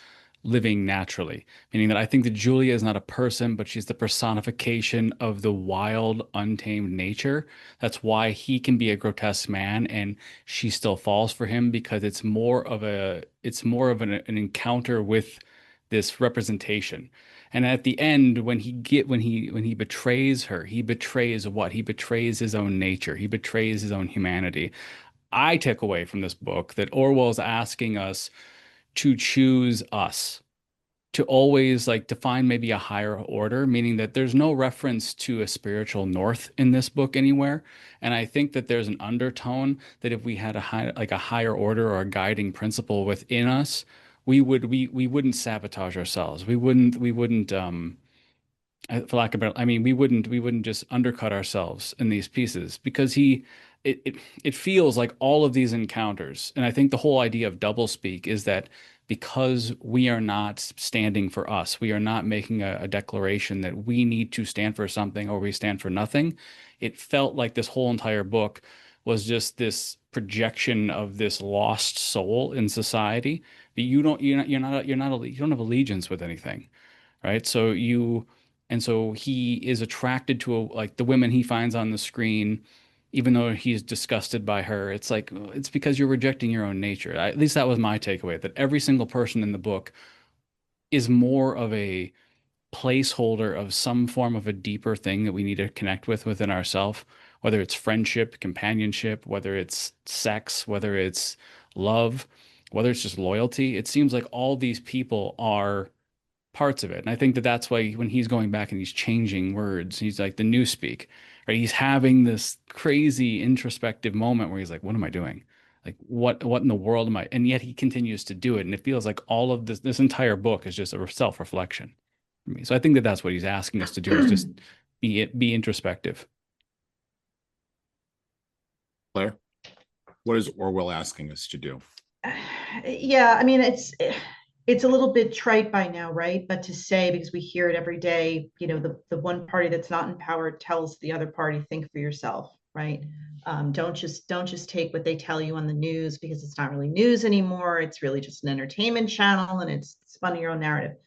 living naturally, meaning that I think that Julia is not a person, but she's the personification of the wild, untamed nature. That's why he can be a grotesque man and she still falls for him, because it's more of an encounter with this representation. And at the end, when he betrays her, he betrays what? He betrays his own nature. He betrays his own humanity. I take away from this book that Orwell is asking us to choose us, to always to find maybe a higher order, meaning that there's no reference to a spiritual north in this book anywhere. And I think that there's an undertone that if we had a higher order or a guiding principle within us, we wouldn't sabotage ourselves. We wouldn't for lack of better, we wouldn't just undercut ourselves in these pieces, because it feels like all of these encounters, and I think the whole idea of doublespeak is that because we are not standing for us, we are not making a declaration that we need to stand for something or we stand for nothing. It felt like this whole entire book was just this projection of this lost soul in society, but you don't have allegiance with anything, right? So he is attracted to the women he finds on the screen, even though he's disgusted by her. It's like, it's because you're rejecting your own nature. At least that was my takeaway, that every single person in the book is more of a placeholder of some form of a deeper thing that we need to connect with within ourselves, whether it's friendship, companionship, whether it's sex, whether it's love, whether it's just loyalty. It seems like all these people are parts of it. And I think that that's why when he's going back and he's changing words, he's like the newspeak, right? He's having this crazy introspective moment where he's like, what am I doing? Like, what in the world am I? And yet he continues to do it. And it feels like all of this entire book is just a self-reflection for me. So I think that that's what he's asking us to do, is just be introspective. Claire, what is Orwell asking us to do? Yeah, it's a little bit trite by now, right? But to say, because we hear it every day, the one party that's not in power tells the other party, think for yourself, right? Don't just take what they tell you on the news, because it's not really news anymore. It's really just an entertainment channel, and it's spun your own narrative.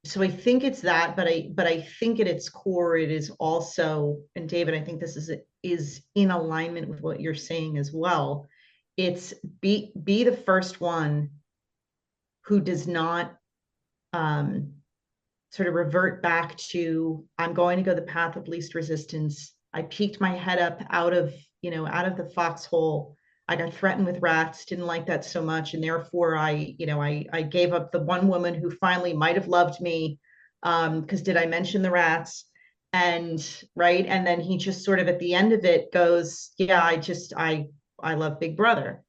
So I think it's that, but I think at its core, it is also, and David, I think this is in alignment with what you're saying as well. It's be the first one who does not sort of revert back to, I'm going to go the path of least resistance. I peeked my head up out of the foxhole. I got threatened with rats, didn't like that so much. And therefore I gave up the one woman who finally might have loved me. Because did I mention the rats? And right. And then he just sort of at the end of it goes, yeah, I love Big Brother.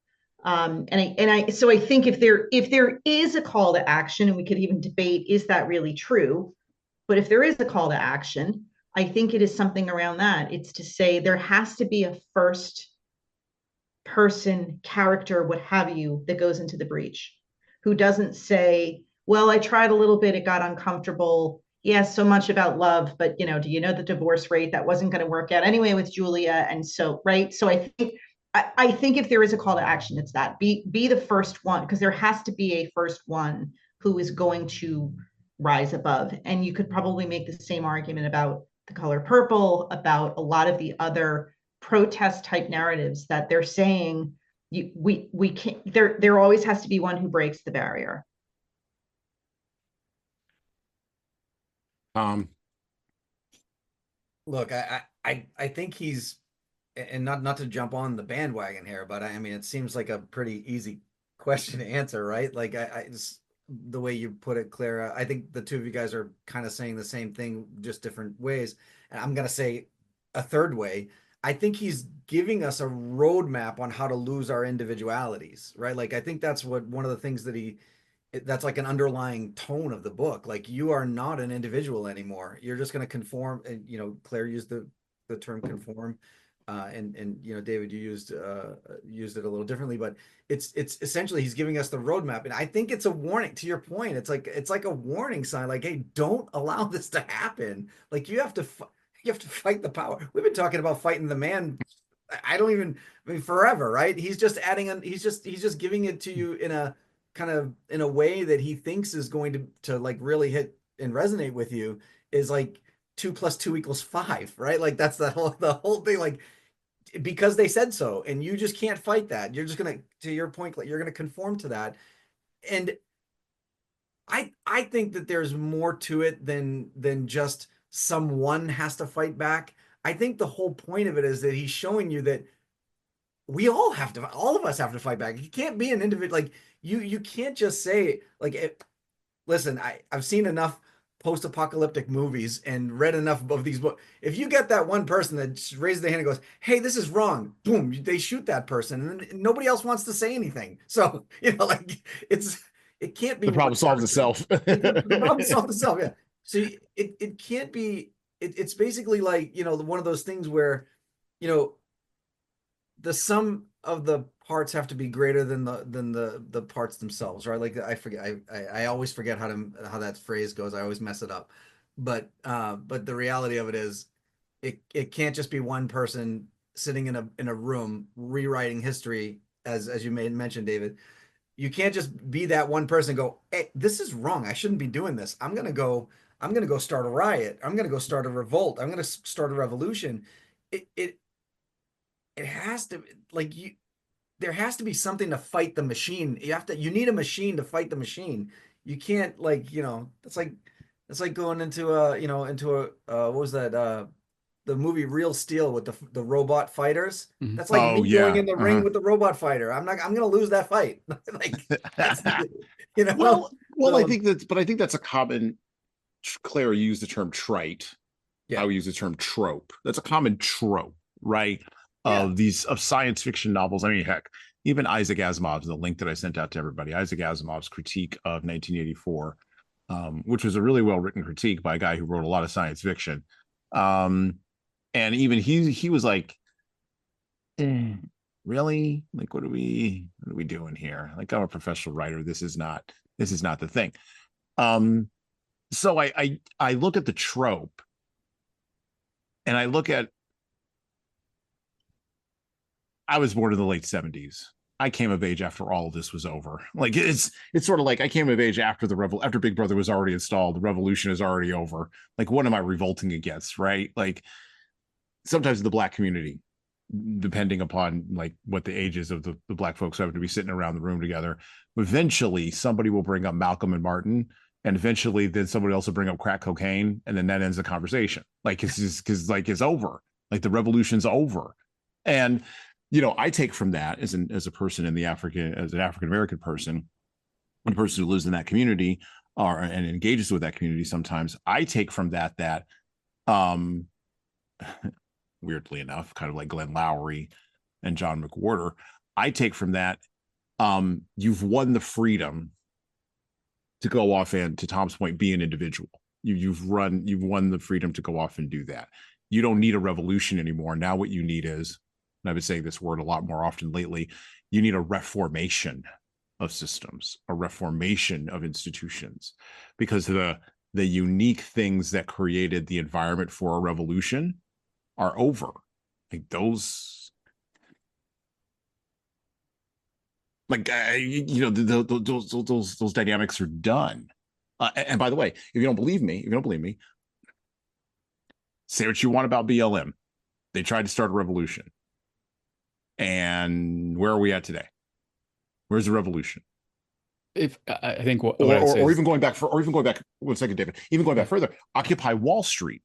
So I think if there is a call to action, and we could even debate, is that really true? But if there is a call to action, I think it is something around that. It's to say there has to be a first person character, what have you, that goes into the breach, who doesn't say, well, I tried a little bit, it got uncomfortable. Yeah, so much about love, but do you know the divorce rate? That wasn't going to work out anyway with Julia. And so, right. So I think if there is a call to action, it's that be the first one, because there has to be a first one who is going to rise above. And you could probably make the same argument about The Color Purple, about a lot of the other protest type narratives that they're saying we can't. There always has to be one who breaks the barrier. Look, I think he's, and not to jump on the bandwagon here, but it seems like a pretty easy question to answer, right? Like I just, the way you put it, Clara, I think the two of you guys are kind of saying the same thing, just different ways. And I'm going to say a third way. I think he's giving us a roadmap on how to lose our individualities, right? Like, I think that's what one of the things that that's like an underlying tone of the book. Like, you are not an individual anymore. You're just going to conform. And, you know, Claire used the term conform. And you know, David, you used it a little differently, but it's essentially, he's giving us the roadmap. And I think it's a warning. To your point, it's like a warning sign, like, hey, don't allow this to happen. Like, you have to fight the power. We've been talking about fighting the man. I mean, forever, right? He's just he's just giving it to you in a kind of in a way that he thinks is going to like really hit and resonate with you, is like 2 + 2 = 5, right? Like, that's the whole thing, like, because they said so, and you just can't fight that. You're just gonna, to your point, you're gonna conform to that. And I think that there's more to it than just someone has to fight back. I think the whole point of it is that he's showing you that all of us have to fight back. You can't be an individual. Like, you can't just say, like, listen, I've seen enough post-apocalyptic movies and read enough of these books. If you get that one person that just raises their hand and goes, hey, this is wrong, boom, they shoot that person, and nobody else wants to say anything. So, you know, like, it can't be The problem solves itself. The problem solves itself, yeah. So it can't be, it's basically like, you know, one of those things where, you know, the sum of the parts have to be greater than the parts themselves, right? Like, I forget, I always forget how that phrase goes. I always mess it up. But the reality of it is, it can't just be one person sitting in a room rewriting history, as you mentioned, David. You can't just be that one person and go, hey, this is wrong. I shouldn't be doing this. I'm gonna go start a riot. I'm gonna go start a revolt. I'm gonna start a revolution. It has to, like, there has to be something to fight the machine. You need a machine to fight the machine. You can't, like, you know, it's like going into what was that, the movie Real Steel with the robot fighters. Mhm. That's like me yeah. going in the ring with the robot fighter. I'm gonna lose that fight. Like, you know. Well, So, I think that's a common. Claire used the term trite. Yeah. I would use the term trope. That's a common trope, right? Yeah. Of science fiction novels. I mean, heck, even Isaac Asimov's, the link that I sent out to everybody, Isaac Asimov's critique of 1984, which was a really well written critique by a guy who wrote a lot of science fiction. And even he was like, really? Like, what are we doing here? Like, I'm a professional writer. This is not the thing. So I look at the trope, and I look at, I was born in the late 70s. I came of age after all of this was over. Like, it's sort of like I came of age after after Big Brother was already installed. The revolution is already over. Like, what am I revolting against, right? Like, sometimes the Black community, depending upon like what the ages of the Black folks who have to be sitting around the room together, eventually somebody will bring up Malcolm and Martin, and eventually then somebody else will bring up crack cocaine, and then that ends the conversation. Like, it's just because, like, it's over. Like, the revolution's over. And you know, I take from that as a person as an African-American person, a person who lives in that community and engages with that community sometimes, I take from that weirdly enough, kind of like Glenn Lowry and John McWhorter, I take from that, you've won the freedom to go off and, to Tom's point, be an individual. You've won the freedom to go off and do that. You don't need a revolution anymore. Now what you need is, and I've been saying this word a lot more often lately, you need a reformation of systems, a reformation of institutions, because the unique things that created the environment for a revolution are over. Like, those, like, you know, those dynamics are done. And by the way, if you don't believe me, say what you want about BLM. They tried to start a revolution. And where are we at today? Where's the revolution? If I think or even going back 1 second, David, even going back further, Occupy Wall Street.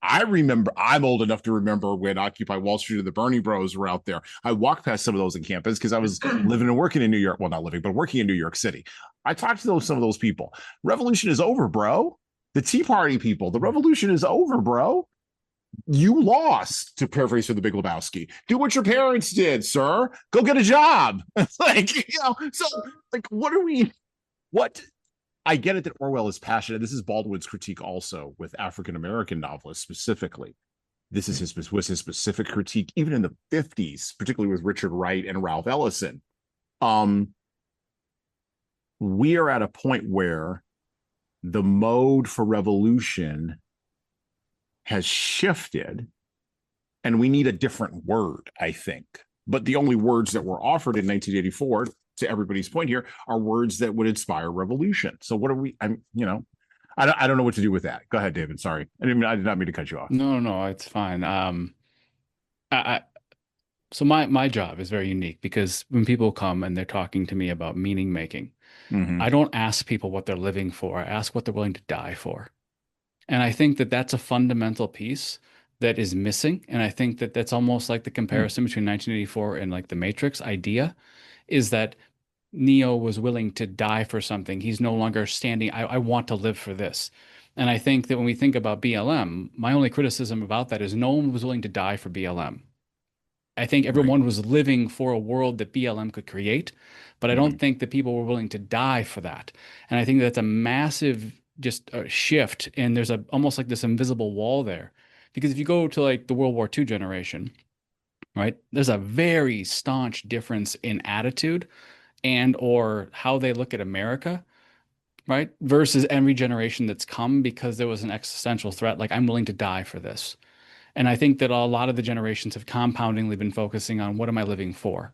I remember, I'm old enough to remember when Occupy Wall Street and the Bernie Bros were out there. I walked past some of those in campus because I was living and working in New York. Well, not living, but working in New York City. I talked to some of those people. Revolution is over, bro. The Tea Party people, the revolution is over, bro. You lost, to paraphrase for the Big Lebowski. Do what your parents did, sir. Go get a job. Like, you know, so, like, what are we? What I get it that Orwell is passionate. This is Baldwin's critique also with African American novelists specifically. This is was his specific critique, even in the 50s, particularly with Richard Wright and Ralph Ellison. We are at a point where the mode for revolution has shifted, and we need a different word, I think. But the only words that were offered in 1984, to everybody's point here, are words that would inspire revolution. So what are we? I don't know what to do with that. Go ahead, David. Sorry, I did not mean to cut you off. No, it's fine. So my job is very unique because when people come and they're talking to me about meaning making, I don't ask people what they're living for. I ask what they're willing to die for. And I think that that's a fundamental piece that is missing. And I think that that's almost like the comparison between 1984 and like the Matrix idea is that Neo was willing to die for something. He's no longer standing, I want to live for this. And I think that when we think about BLM, my only criticism about that is no one was willing to die for BLM. I think everyone was living for a world that BLM could create, but I don't think that people were willing to die for that. And I think that's a massive just a shift, and there's almost like this invisible wall there. Because if you go to like the World War II generation, right, there's a very staunch difference in attitude and or how they look at America, right, versus every generation that's come because there was an existential threat, like I'm willing to die for this. And I think that a lot of the generations have compoundingly been focusing on what am I living for?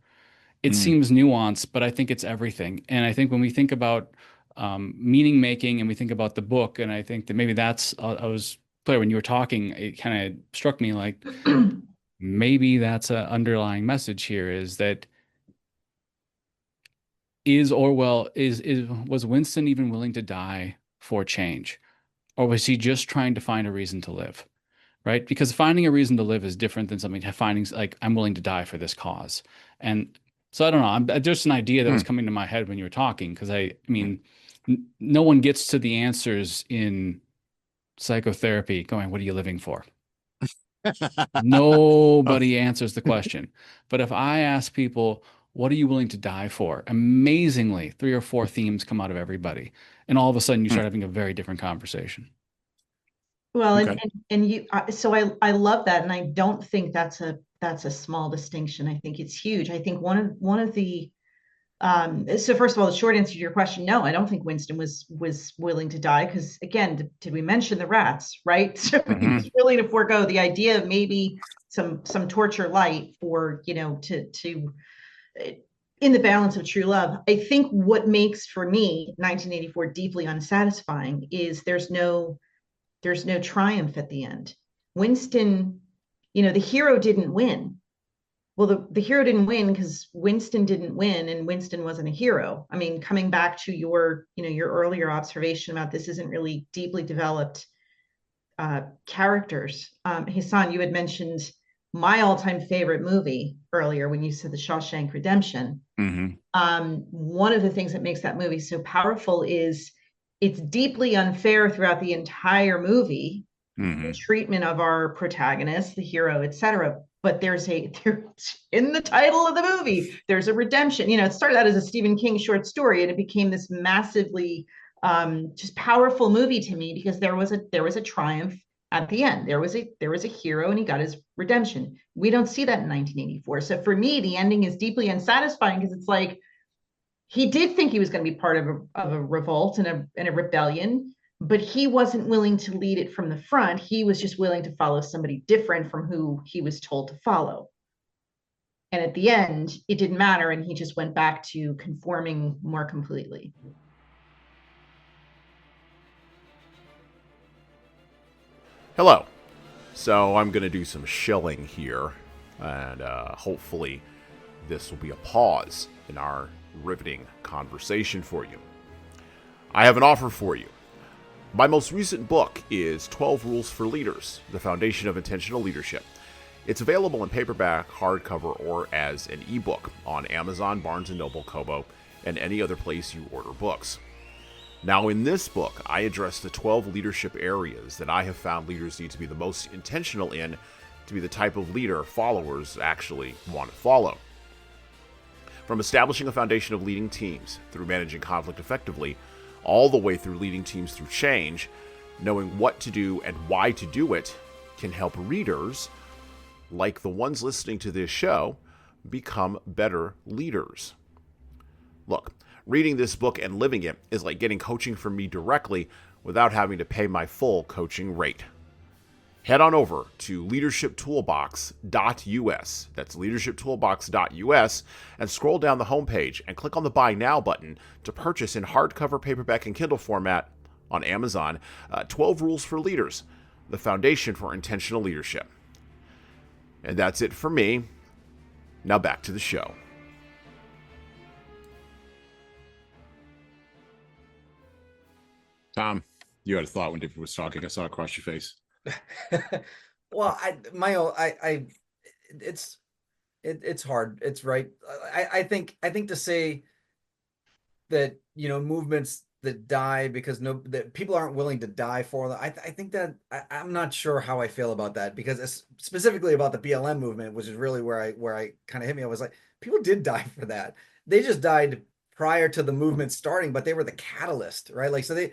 It seems nuanced, but I think it's everything. And I think when we think about meaning making and we think about the book, and I think that maybe that's, I was clear when you were talking, it kind of struck me like maybe that's an underlying message here is that was Winston even willing to die for change? Or was he just trying to find a reason to live? Right? Because finding a reason to live is different than something finding like I'm willing to die for this cause. And so I don't know. Just an idea that was coming to my head when you were talking, because I mean, no one gets to the answers in psychotherapy going, what are you living for? Nobody answers the question. But if I ask people, what are you willing to die for? Amazingly, 3 or 4 themes come out of everybody. And all of a sudden you start having a very different conversation. Well, and you, so I love that, and I don't think that's a small distinction. I think it's huge. I think one of the so first of all, the short answer to your question, no, I don't think Winston was willing to die because again, did we mention the rats, right? So he was willing to forego the idea of maybe some torture light for to in the balance of true love. I think what makes for me 1984 deeply unsatisfying is there's no triumph at the end. Winston, the hero didn't win. Well, the hero didn't win because Winston didn't win, and Winston wasn't a hero. I mean, coming back to your earlier observation about this isn't really deeply developed characters. Jesan, you had mentioned my all-time favorite movie earlier when you said The Shawshank Redemption. One of the things that makes that movie so powerful is it's deeply unfair throughout the entire movie, the treatment of our protagonist, the hero, etc. But there's in the title of the movie, there's a redemption. It started out as a Stephen King short story, and it became this massively just powerful movie to me because there was a triumph at the end. There was a hero, and he got his redemption. We don't see that in 1984. So for me, the ending is deeply unsatisfying because it's like, he did think he was going to be part of a revolt and a rebellion, but he wasn't willing to lead it from the front. He was just willing to follow somebody different from who he was told to follow. And at the end, it didn't matter, and he just went back to conforming more completely. Hello. So I'm going to do some shilling here, and hopefully this will be a pause in our riveting conversation for you. I have an offer for you. My most recent book is 12 Rules for Leaders, the Foundation of Intentional Leadership. It's available in paperback, hardcover, or as an ebook on Amazon, Barnes & Noble, Kobo, and any other place you order books. Now, in this book, I address the 12 leadership areas that I have found leaders need to be the most intentional in to be the type of leader followers actually want to follow. From establishing a foundation of leading teams through managing conflict effectively, all the way through leading teams through change, knowing what to do and why to do it can help readers, like the ones listening to this show, become better leaders. Look, reading this book and living it is like getting coaching from me directly without having to pay my full coaching rate. Head on over to leadershiptoolbox.us. That's leadershiptoolbox.us, and scroll down the homepage and click on the Buy Now button to purchase in hardcover, paperback, and Kindle format on Amazon 12 Rules for Leaders, the foundation for intentional leadership. And that's it for me. Now back to the show. Tom, you had a thought when David was talking. I saw it across your face. Well, it's hard. It's right. I think to say that, movements that die because that people aren't willing to die for them. I think that I'm not sure how I feel about that, because specifically about the BLM movement, which is really where I kind of hit me. I was like, people did die for that. They just died prior to the movement starting, but they were the catalyst, right? Like, so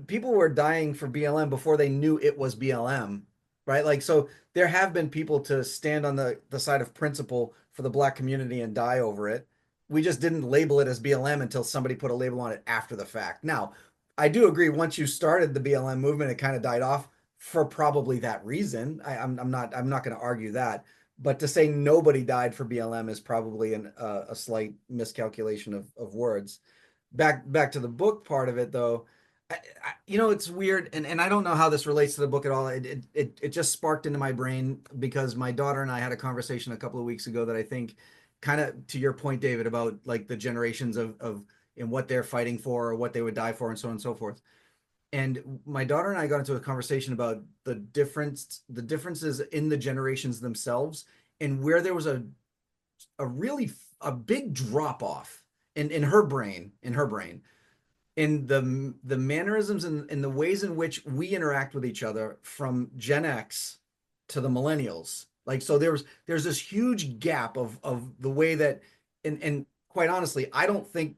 people were dying for BLM before they knew it was BLM, right? Like, so there have been people to stand on the side of principle for the Black community and die over it. We just didn't label it as BLM until somebody put a label on it after the fact. Now, I do agree, once you started the BLM movement, it kind of died off for probably that reason. I'm not going to argue that. But to say nobody died for BLM is probably a slight miscalculation of words. Back to the book part of it, though. It's weird, and I don't know how this relates to the book at all. It just sparked into my brain because my daughter and I had a conversation a couple of weeks ago that I think, kind of to your point, David, about like the generations of and what they're fighting for or what they would die for and so on and so forth. And my daughter and I got into a conversation about the differences in the generations themselves, and where there was a big drop off in her brain, in the mannerisms and in the ways in which we interact with each other from Gen X to the millennials. Like, so there's this huge gap of the way that, and quite honestly, I don't think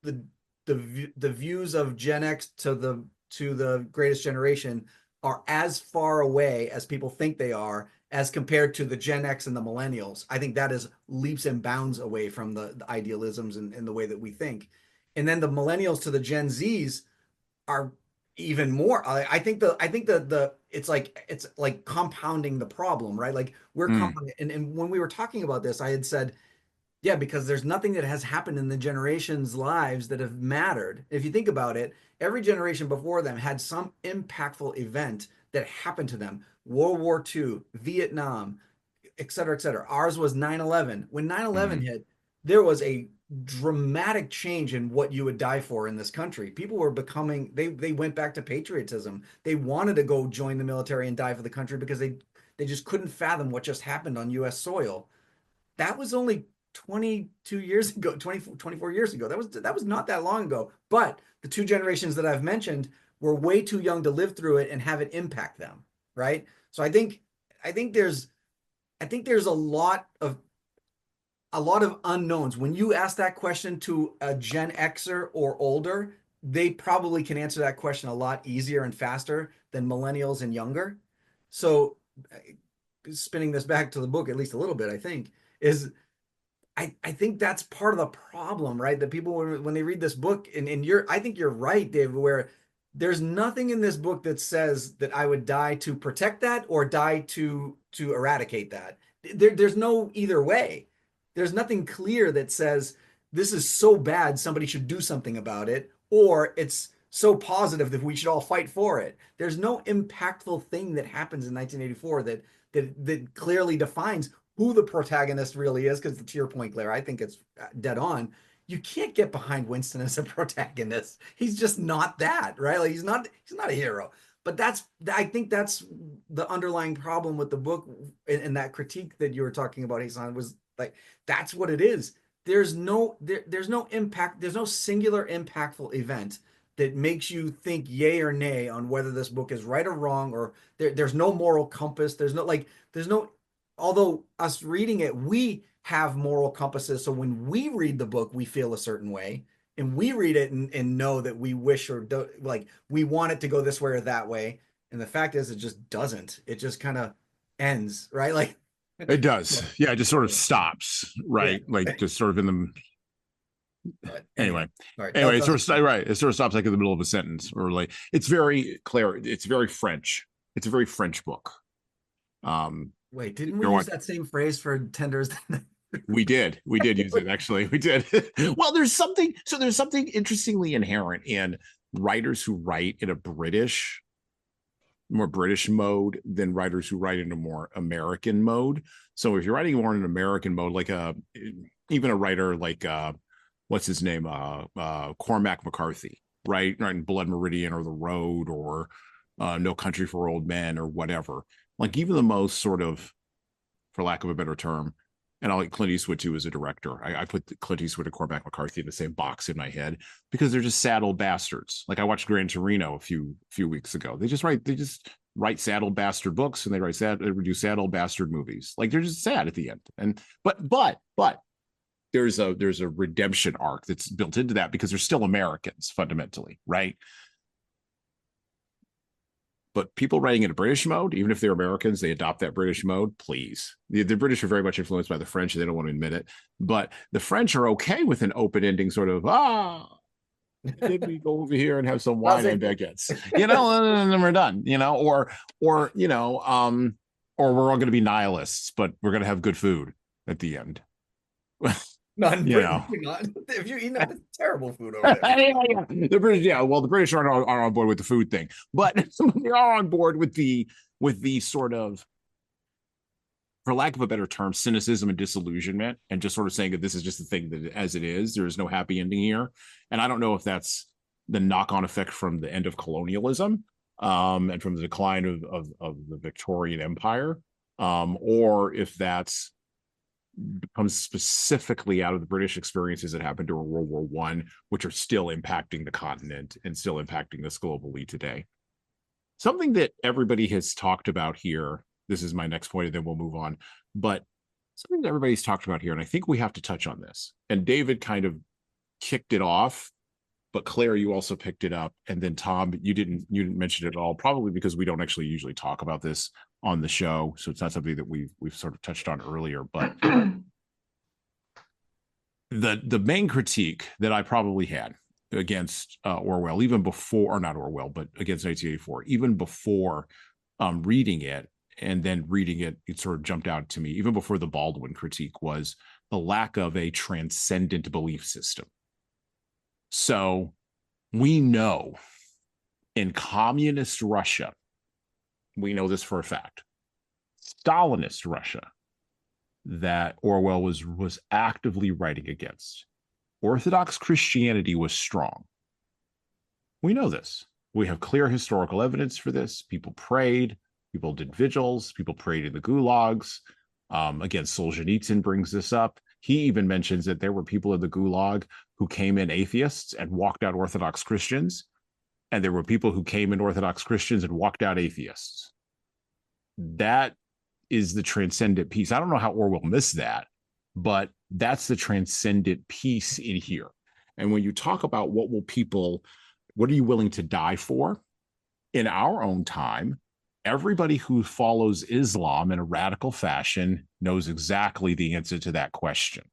the views of Gen X to the greatest generation are as far away as people think they are, as compared to the Gen X and the millennials. I think that is leaps and bounds away from the idealisms and the way that we think. And then the millennials to the Gen Zs are even more. I think it's like compounding the problem, right? Like, we're compounding. And when we were talking about this, I had said, yeah, because there's nothing that has happened in the generations' lives that have mattered. If you think about it, every generation before them had some impactful event that happened to them. World War II, Vietnam, et cetera, et cetera. Ours was 9/11. When 9/11 hit, there was a dramatic change in what you would die for in this country. People were becoming, they went back to patriotism. They wanted to go join the military and die for the country because they just couldn't fathom what just happened on US soil. That was only 22 years ago, 24 years ago. That was not that long ago. But the two generations that I've mentioned were way too young to live through it and have it impact them, right? So I think there's a lot of unknowns. When you ask that question to a Gen Xer or older, they probably can answer that question a lot easier and faster than millennials and younger. So spinning this back to the book, at least a little bit, I think, is I think that's part of the problem, right? That people, when they read this book, and I think you're right, David, where there's nothing in this book that says that I would die to protect that or die to eradicate that. There's no either way. There's nothing clear that says this is so bad somebody should do something about it, or it's so positive that we should all fight for it. There's no impactful thing that happens in 1984 that clearly defines who the protagonist really is. Because to your point, Claire, I think it's dead on. You can't get behind Winston as a protagonist. He's just not that, right? Like, he's not a hero. But I think that's the underlying problem with the book, and that critique that you were talking about, Jesan, was like, that's what it is. There's no impact. There's no singular impactful event that makes you think yay or nay on whether this book is right or wrong, or there's no moral compass. Although us reading it, we have moral compasses. So when we read the book, we feel a certain way, and we read it and know that we wish or don't, like we want it to go this way or that way. And the fact is, it just doesn't. It just kind of ends, right? Like it does. Yeah, it just sort of stops, right? Yeah. Like just sort of in the But anyway. Right. Anyway, it sort of right. It sort of stops like in the middle of a sentence, or like it's very clear. It's very French. It's a very French book. Wait, didn't we Go use on. that same phrase for tenders? We did use it, actually. We did. Well, there's something interestingly inherent in writers who write in a more British mode than writers who write in a more American mode. So if you're writing more in an American mode, like even a writer like what's his name, Cormac McCarthy, right? Writing Blood Meridian or The Road or No Country for Old Men or whatever. Like even the most sort of, for lack of a better term, and I like Clint Eastwood too as a director. I put Clint Eastwood and Cormac McCarthy in the same box in my head because they're just sad old bastards. Like I watched Gran Torino a few weeks ago. They just write sad old bastard books, and they do sad old bastard movies. Like they're just sad at the end. And but there's a redemption arc that's built into that because they're still Americans fundamentally, right? But people writing in a British mode, even if they're Americans, they adopt that British mode, please. The British are very much influenced by the French, and they don't want to admit it. But the French are okay with an open ending sort of, did we go over here and have some wine and baguettes? And then we're done, or we're all going to be nihilists, but we're going to have good food at the end. Not in Britain, not. If you're eating that, it's terrible food over there. The British, well, the British aren't on board with the food thing, but they are on board with the sort of, for lack of a better term, cynicism and disillusionment, and just sort of saying that this is just the thing that as it is. There is no happy ending here, and I don't know if that's the knock-on effect from the end of colonialism, and from the decline of the Victorian Empire, or if that's comes specifically out of the British experiences that happened during World War I, which are still impacting the continent and still impacting us globally today. Something that everybody has talked about here, this is my next point, and then we'll move on, but something that everybody's talked about here, and I think we have to touch on this, and David kind of kicked it off, but Claire, you also picked it up, and then Tom, you didn't mention it at all, probably because we don't actually usually talk about this on the show, so it's not something that we've sort of touched on earlier. But the main critique that I probably had against Orwell, even before, or not Orwell, but against 1984, even before reading it, and then reading it, it sort of jumped out to me, even before the Baldwin critique, was the lack of a transcendent belief system. So we know in communist Russia, we know this for a fact, Stalinist Russia, that Orwell was actively writing against. Orthodox Christianity was strong. We know this. We have clear historical evidence for this. People prayed, people did vigils, people prayed in the gulags. Again, Solzhenitsyn brings this up. He even mentions that there were people in the gulag who came in atheists and walked out Orthodox Christians. And there were people who came in Orthodox Christians and walked out atheists. That is the transcendent piece. I don't know how Orwell missed that, but that's the transcendent piece in here. And when you talk about what are you willing to die for? In our own time, everybody who follows Islam in a radical fashion knows exactly the answer to that question.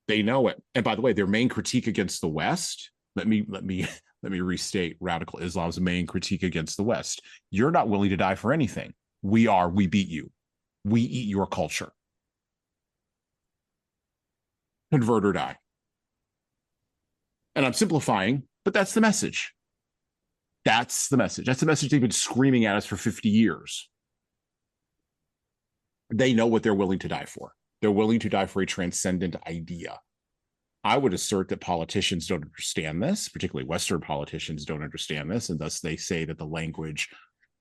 They know it. And by the way, their main critique against the West, let me restate radical Islam's main critique against the West. You're not willing to die for anything. We beat you. We eat your culture. Convert or die. And I'm simplifying, but that's the message. That's the message. That's the message they've been screaming at us for 50 years. They know what they're willing to die for. They're willing to die for a transcendent idea. I would assert that politicians don't understand this, particularly Western politicians don't understand this, and thus they say that the language,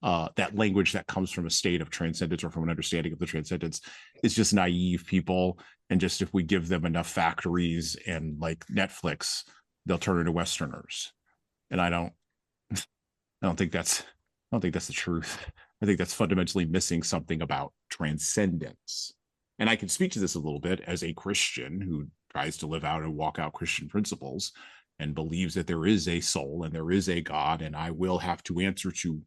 that comes from a state of transcendence or from an understanding of the transcendence, is just naive people, and just if we give them enough factories and like Netflix, they'll turn into Westerners. And I don't think that's the truth. I think that's fundamentally missing something about transcendence. And I can speak to this a little bit as a Christian who tries to live out and walk out Christian principles and believes that there is a soul and there is a God, and I will have to answer to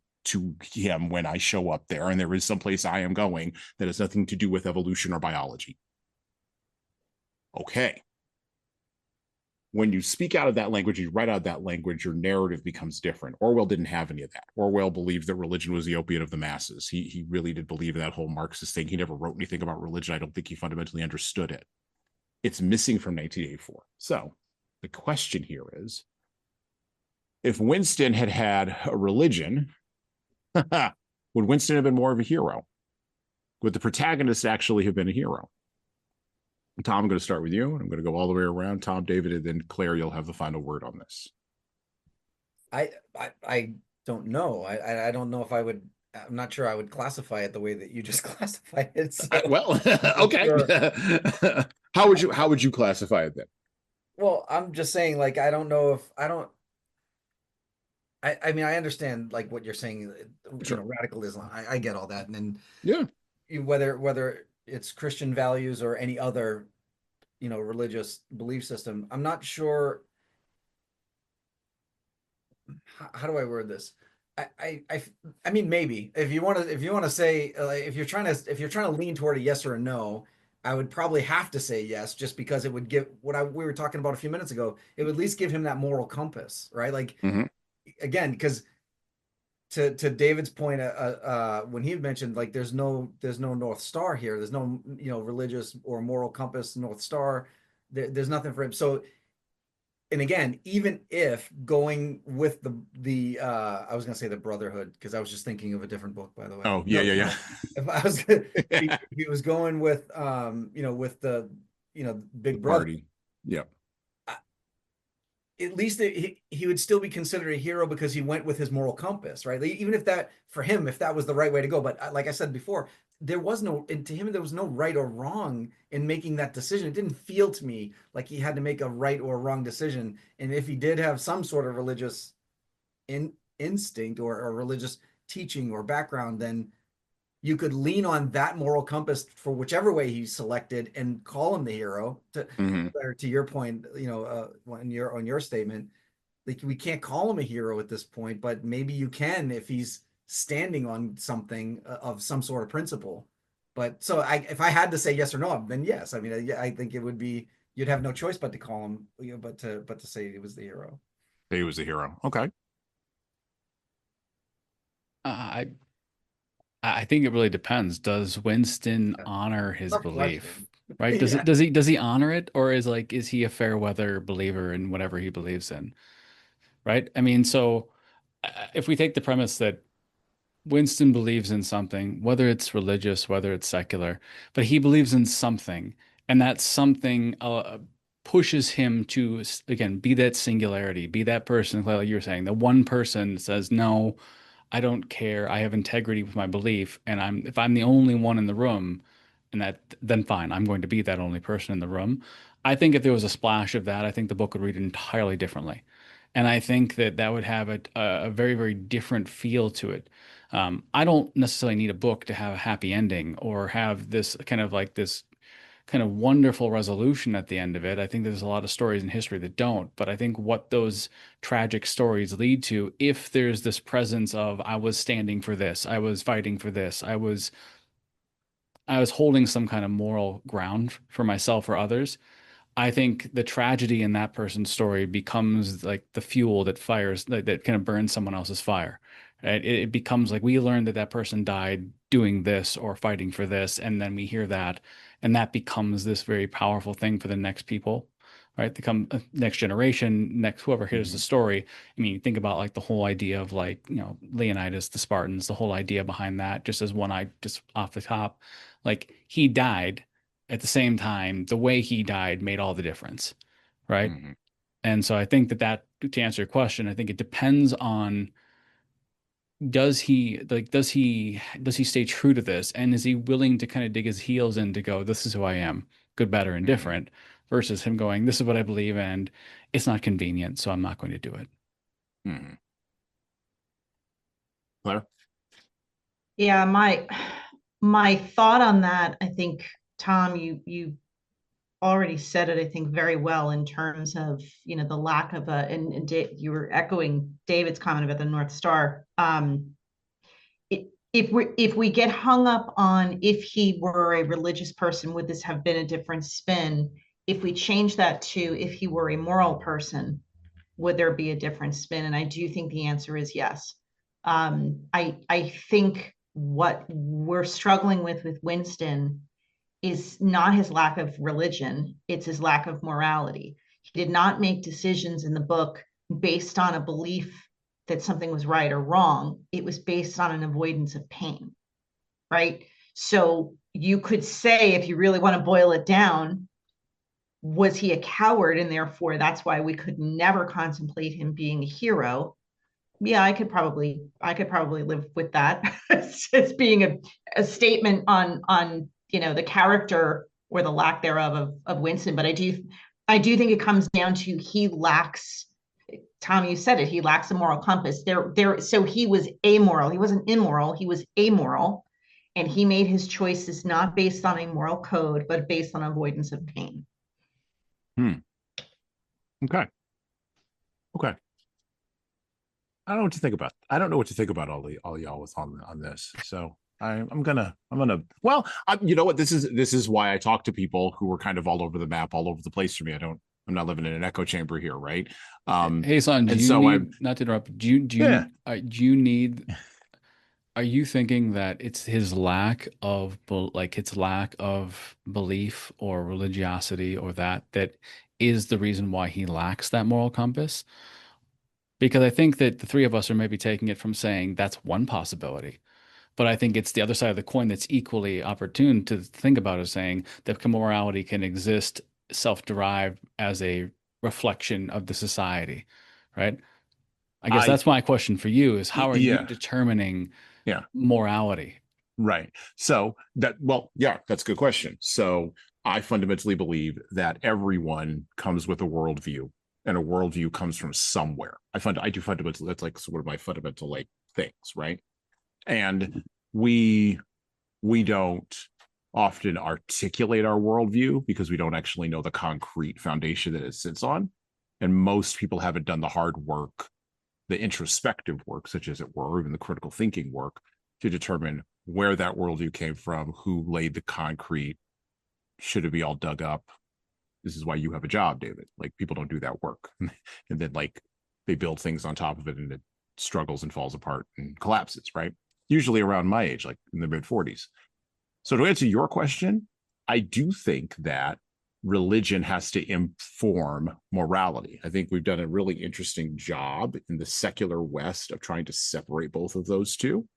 him when I show up there, and there is someplace I am going that has nothing to do with evolution or biology. Okay. When you speak out of that language, you write out of that language, your narrative becomes different. Orwell didn't have any of that. Orwell believed that religion was the opiate of the masses. He really did believe in that whole Marxist thing. He never wrote anything about religion. I don't think he fundamentally understood it. It's missing from 1984. So the question here is, if Winston had had a religion, would Winston have been more of a hero? Would the protagonist actually have been a hero? Tom, I'm going to start with you, and I'm going to go all the way around. Tom, David, and then Claire, you'll have the final word on this. I don't know. I don't know if I would. I'm not sure I would classify it the way that you just classified it. So Well, okay. Sure. How would you classify it then? Well, I'm just saying, like, I don't know if I don't. I mean, I understand like what you're saying. Sure. You know, radical Islam. I get all that, and then Yeah, whether it's Christian values or any other, you know, religious belief system. I'm not sure. How do I word this? I mean, maybe if you want to say if you're trying to lean toward a yes or a no, I would probably have to say yes, just because it would give we were talking about a few minutes ago. It would at least give him that moral compass, right? Like, again, because to David's point, when he mentioned like there's no North Star here, there's no, you know, religious or moral compass, North Star, there's nothing for him. So, and again, even if going with the I was gonna say the Brotherhood, because I was just thinking of a different book, by the way. Oh, yeah. If I was if he was going with you know, with the, you know, Big Brother Party. Yeah. At least he would still be considered a hero because he went with his moral compass, right? Like, even if that, for him, if that was the right way to go. But like I said before, there was no, and to him, there was no right or wrong in making that decision. It didn't feel to me like he had to make a right or wrong decision. And if he did have some sort of religious instinct or religious teaching or background, then you could lean on that moral compass for whichever way he selected and call him the hero. To your point, you know, on your statement, like, we can't call him a hero at this point, but maybe you can if he's standing on something of some sort of principle. But so if I had to say yes or no, then yes. I mean, I think it would be, you'd have no choice but to call him, you know, but to say he was the hero. He was the hero. Okay. I think it really depends. Does Winston honor his Tough belief? question. Right? Yeah. Does he honor it, or is he a fair weather believer in whatever he believes in? Right? I mean, so if we take the premise that Winston believes in something, whether it's religious, whether it's secular, but he believes in something, and that something pushes him to, again, be that singularity, be that person, like you were saying, the one person says, no, I don't care. I have integrity with my belief, and if I'm the only one in the room, and then fine, I'm going to be that only person in the room. I think if there was a splash of that, I think the book would read entirely differently, and I think that would have a very, very different feel to it. I don't necessarily need a book to have a happy ending or have this kind of wonderful resolution at the end of it. I think there's a lot of stories in history that don't, but I think what those tragic stories lead to, if there's this presence of, I was standing for this, I was fighting for this, I was holding some kind of moral ground for myself or others, I think the tragedy in that person's story becomes like the fuel that fires, that kind of burns someone else's fire. Right? It becomes like, we learned that person died doing this or fighting for this, and then we hear that, and that becomes this very powerful thing for the next people, right? They come, next generation, next whoever hears the story. I mean, think about like the whole idea of, like, you know, Leonidas, the Spartans, the whole idea behind that, just as one eye, just off the top, like, he died. At the same time, the way he died made all the difference, right? And so I think that to answer your question, I think it depends on, does he stay true to this, and is he willing to kind of dig his heels in to go, this is who I am, good, better, and different, versus him going, this is what I believe, and it's not convenient, so I'm not going to do it. Claire? Yeah, my thought on that, I think, Tom, you already said it, I think, very well in terms of, the lack of and you were echoing David's comment about the North Star. If we get hung up on if he were a religious person, would this have been a different spin? If we change that to if he were a moral person, would there be a different spin? And I do think the answer is yes. I think what we're struggling with Winston is not his lack of religion, it's his lack of morality. He did not make decisions in the book based on a belief that something was right or wrong. It was based on an avoidance of pain, right? So you could say, if you really want to boil it down, was he a coward, and therefore that's why we could never contemplate him being a hero? Yeah, I could probably live with that as being a statement on the character or the lack thereof of Winston. But I do think it comes down to he lacks, Tom, you said it, he lacks a moral compass. So he was amoral. He wasn't immoral, he was amoral. And he made his choices not based on a moral code, but based on avoidance of pain. Okay. I don't know what to think about. I don't know what to think about all y'all with on this. So I'm gonna. Well, you know what? This is why I talk to people who are kind of all over the map, all over the place for me. I'm not living in an echo chamber here, right? Hey, son, do you need, not to interrupt, you need? Are you thinking that it's his lack of belief or religiosity or that is the reason why he lacks that moral compass? Because I think that the three of us are maybe taking it from saying that's one possibility. But I think it's the other side of the coin that's equally opportune to think about, as saying that morality can exist self-derived as a reflection of the society, right? I guess that's my question for you, is how are you determining morality? Right. So that's a good question. So I fundamentally believe that everyone comes with a worldview, and a worldview comes from somewhere. I do fundamentally, that's like sort of my fundamental things, right? And we don't often articulate our worldview because we don't actually know the concrete foundation that it sits on. And most people haven't done the hard work, the introspective work, such as it were, even the critical thinking work, to determine where that worldview came from, who laid the concrete, should it be all dug up? This is why you have a job, David. Like, people don't do that work. And then they build things on top of it, and it struggles and falls apart and collapses, right? Usually around my age, like in the mid 40s. So to answer your question, I do think that religion has to inform morality. I think we've done a really interesting job in the secular West of trying to separate both of those two.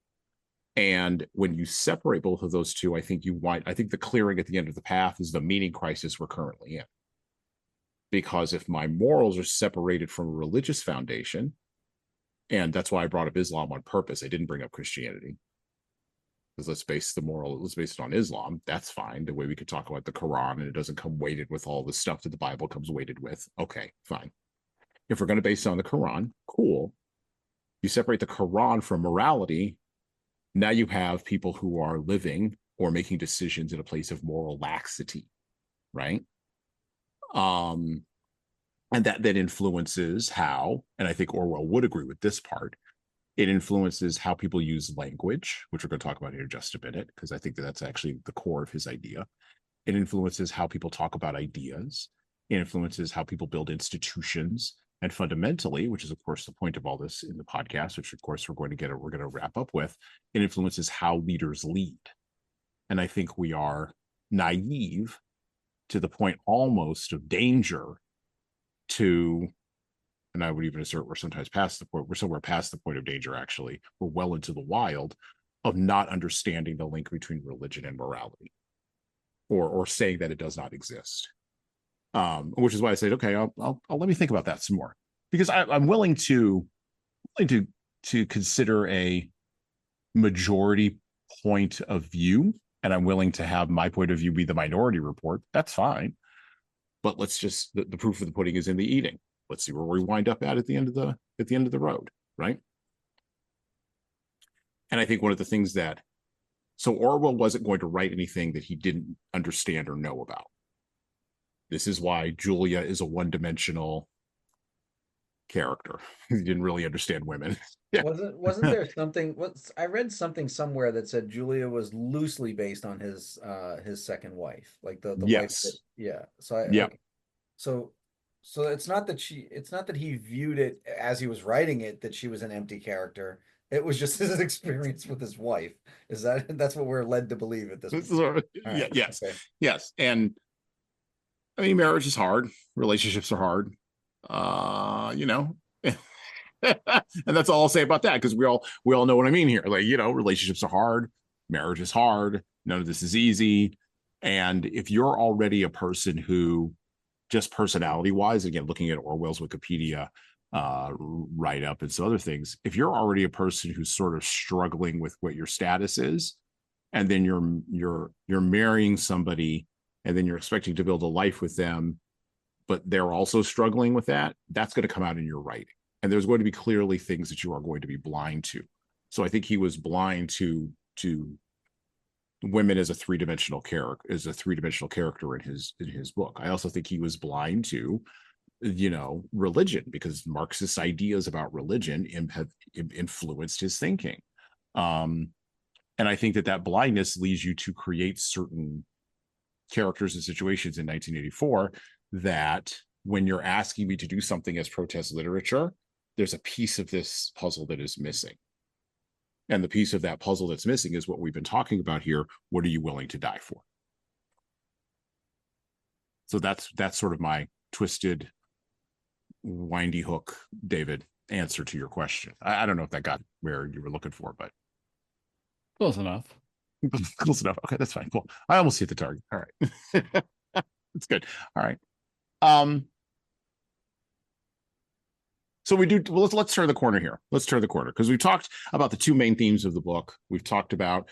And when you separate both of those two, I think the clearing at the end of the path is the meaning crisis we're currently in. Because if my morals are separated from a religious foundation, and that's why I brought up Islam on purpose, I didn't bring up Christianity, because let's base it on Islam. That's fine. The way we could talk about the Quran, and it doesn't come weighted with all the stuff that the Bible comes weighted with. Okay, fine. If we're going to base it on the Quran, cool. You separate the Quran from morality. Now you have people who are living or making decisions in a place of moral laxity, right? And that then influences how, and I think Orwell would agree with this part, it influences how people use language, which we're going to talk about here in just a minute, because I think that's actually the core of his idea. It influences how people talk about ideas. It influences how people build institutions. And fundamentally, which is, of course, the point of all this in the podcast, which, of course, we're going to wrap up with, it influences how leaders lead. And I think we are naive to the point almost of danger to, and I would even assert we're sometimes past the point, we're somewhere past the point of danger, actually. We're well into the wild of not understanding the link between religion and morality, or saying that it does not exist. Which is why I said, okay, I'll let me think about that some more, because I'm willing to consider a majority point of view, and I'm willing to have my point of view be the minority report. That's fine, but let's just the proof of the pudding is in the eating. Let's see where we wind up at the end of the road, right? And I think one of the things that So Orwell wasn't going to write anything that he didn't understand or know about. This is why Julia is a one-dimensional character. He didn't really understand women. Yeah. Wasn't there something? I read something somewhere that said Julia was loosely based on his second wife, like the wife. Yes. Yeah. So Yeah. So it's not that he viewed it as he was writing it that she was an empty character. It was just his experience with his wife. That's what we're led to believe at this point? Yeah, yes. Okay. Yes. And I mean, marriage is hard. Relationships are hard. And that's all I'll say about that, because we all know what I mean here. Like, relationships are hard, marriage is hard, none of this is easy. And if you're already a person who, just personality wise, again, looking at Orwell's Wikipedia write-up and some other things, if you're already a person who's sort of struggling with what your status is, and then you're marrying somebody, and then you're expecting to build a life with them, but they're also struggling with that, that's going to come out in your writing. And there's going to be clearly things that you are going to be blind to. So I think he was blind to women as a three-dimensional character, in his book. I also think he was blind to, religion, because Marxist ideas about religion have influenced his thinking. And I think that blindness leads you to create certain characters and situations in 1984 that, when you're asking me to do something as protest literature, there's a piece of this puzzle that is missing. And the piece of that puzzle that's missing is what we've been talking about here. What are you willing to die for? So that's sort of my twisted, windy hook, David, answer to your question. I don't know if that got where you were looking for, but close enough. Close enough. Okay, that's fine. Cool. I almost hit the target. All right. That's good. All right. So let's turn the corner here. Let's turn the corner, because we've talked about the two main themes of the book. We've talked about,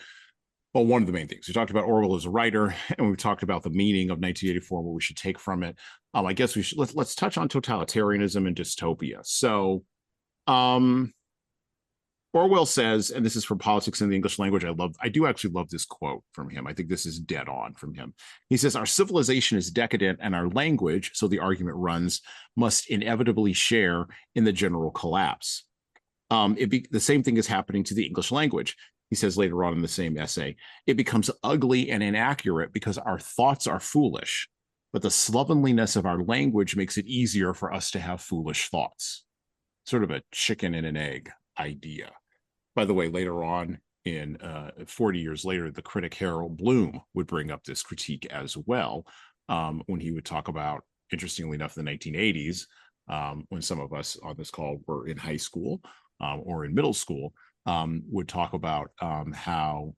one of the main things. We talked about Orwell as a writer, and we've talked about the meaning of 1984, what we should take from it. I guess let's touch on totalitarianism and dystopia. So, Orwell says, and this is from Politics in the English Language. I do actually love this quote from him. I think this is dead on from him. He says, "Our civilization is decadent, and our language," so the argument runs, "must inevitably share in the general collapse." The same thing is happening to the English language. He says later on in the same essay, "It becomes ugly and inaccurate because our thoughts are foolish, but the slovenliness of our language makes it easier for us to have foolish thoughts." Sort of a chicken and an egg idea. By the way, later on, in 40 years later, the critic Harold Bloom would bring up this critique as well, when he would talk about, interestingly enough, the 1980s, when some of us on this call were in high school or in middle school, would talk about how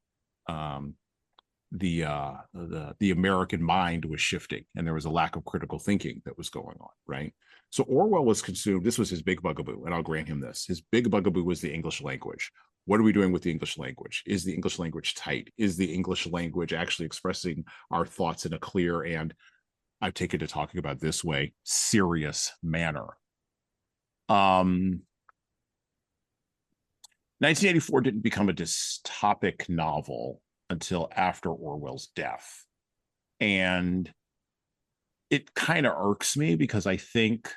the American mind was shifting, and there was a lack of critical thinking that was going on, right? So Orwell was consumed. This was his big bugaboo, and I'll grant him this. His big bugaboo was the English language. What are we doing with the English language? Is the English language tight? Is the English language actually expressing our thoughts in a clear, and I've taken to talking about this way, serious manner? 1984 didn't become a dystopic novel until after Orwell's death. And it kind of irks me, because I think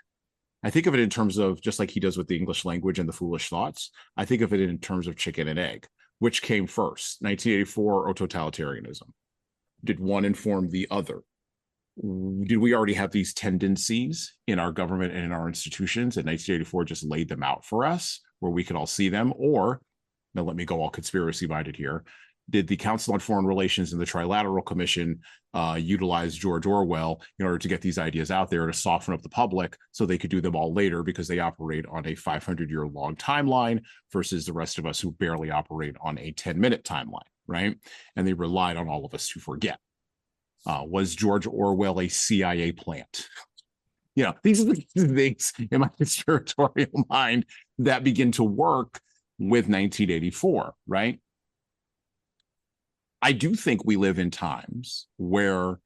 of it in terms of, just like he does with the English language and the foolish thoughts, I think of it in terms of chicken and egg. Which came first, 1984 or totalitarianism? Did one inform the other? Did we already have these tendencies in our government and in our institutions, and 1984 just laid them out for us where we could all see them? Or, now let me go all conspiracy minded here, did the Council on Foreign Relations and the Trilateral Commission utilize George Orwell in order to get these ideas out there to soften up the public so they could do them all later, because they operate on a 500-year-long timeline versus the rest of us who barely operate on a 10-minute timeline, right? And they relied on all of us to forget. Was George Orwell a CIA plant? These are the things in my conspiratorial mind that begin to work with 1984, right? I do think we live in times where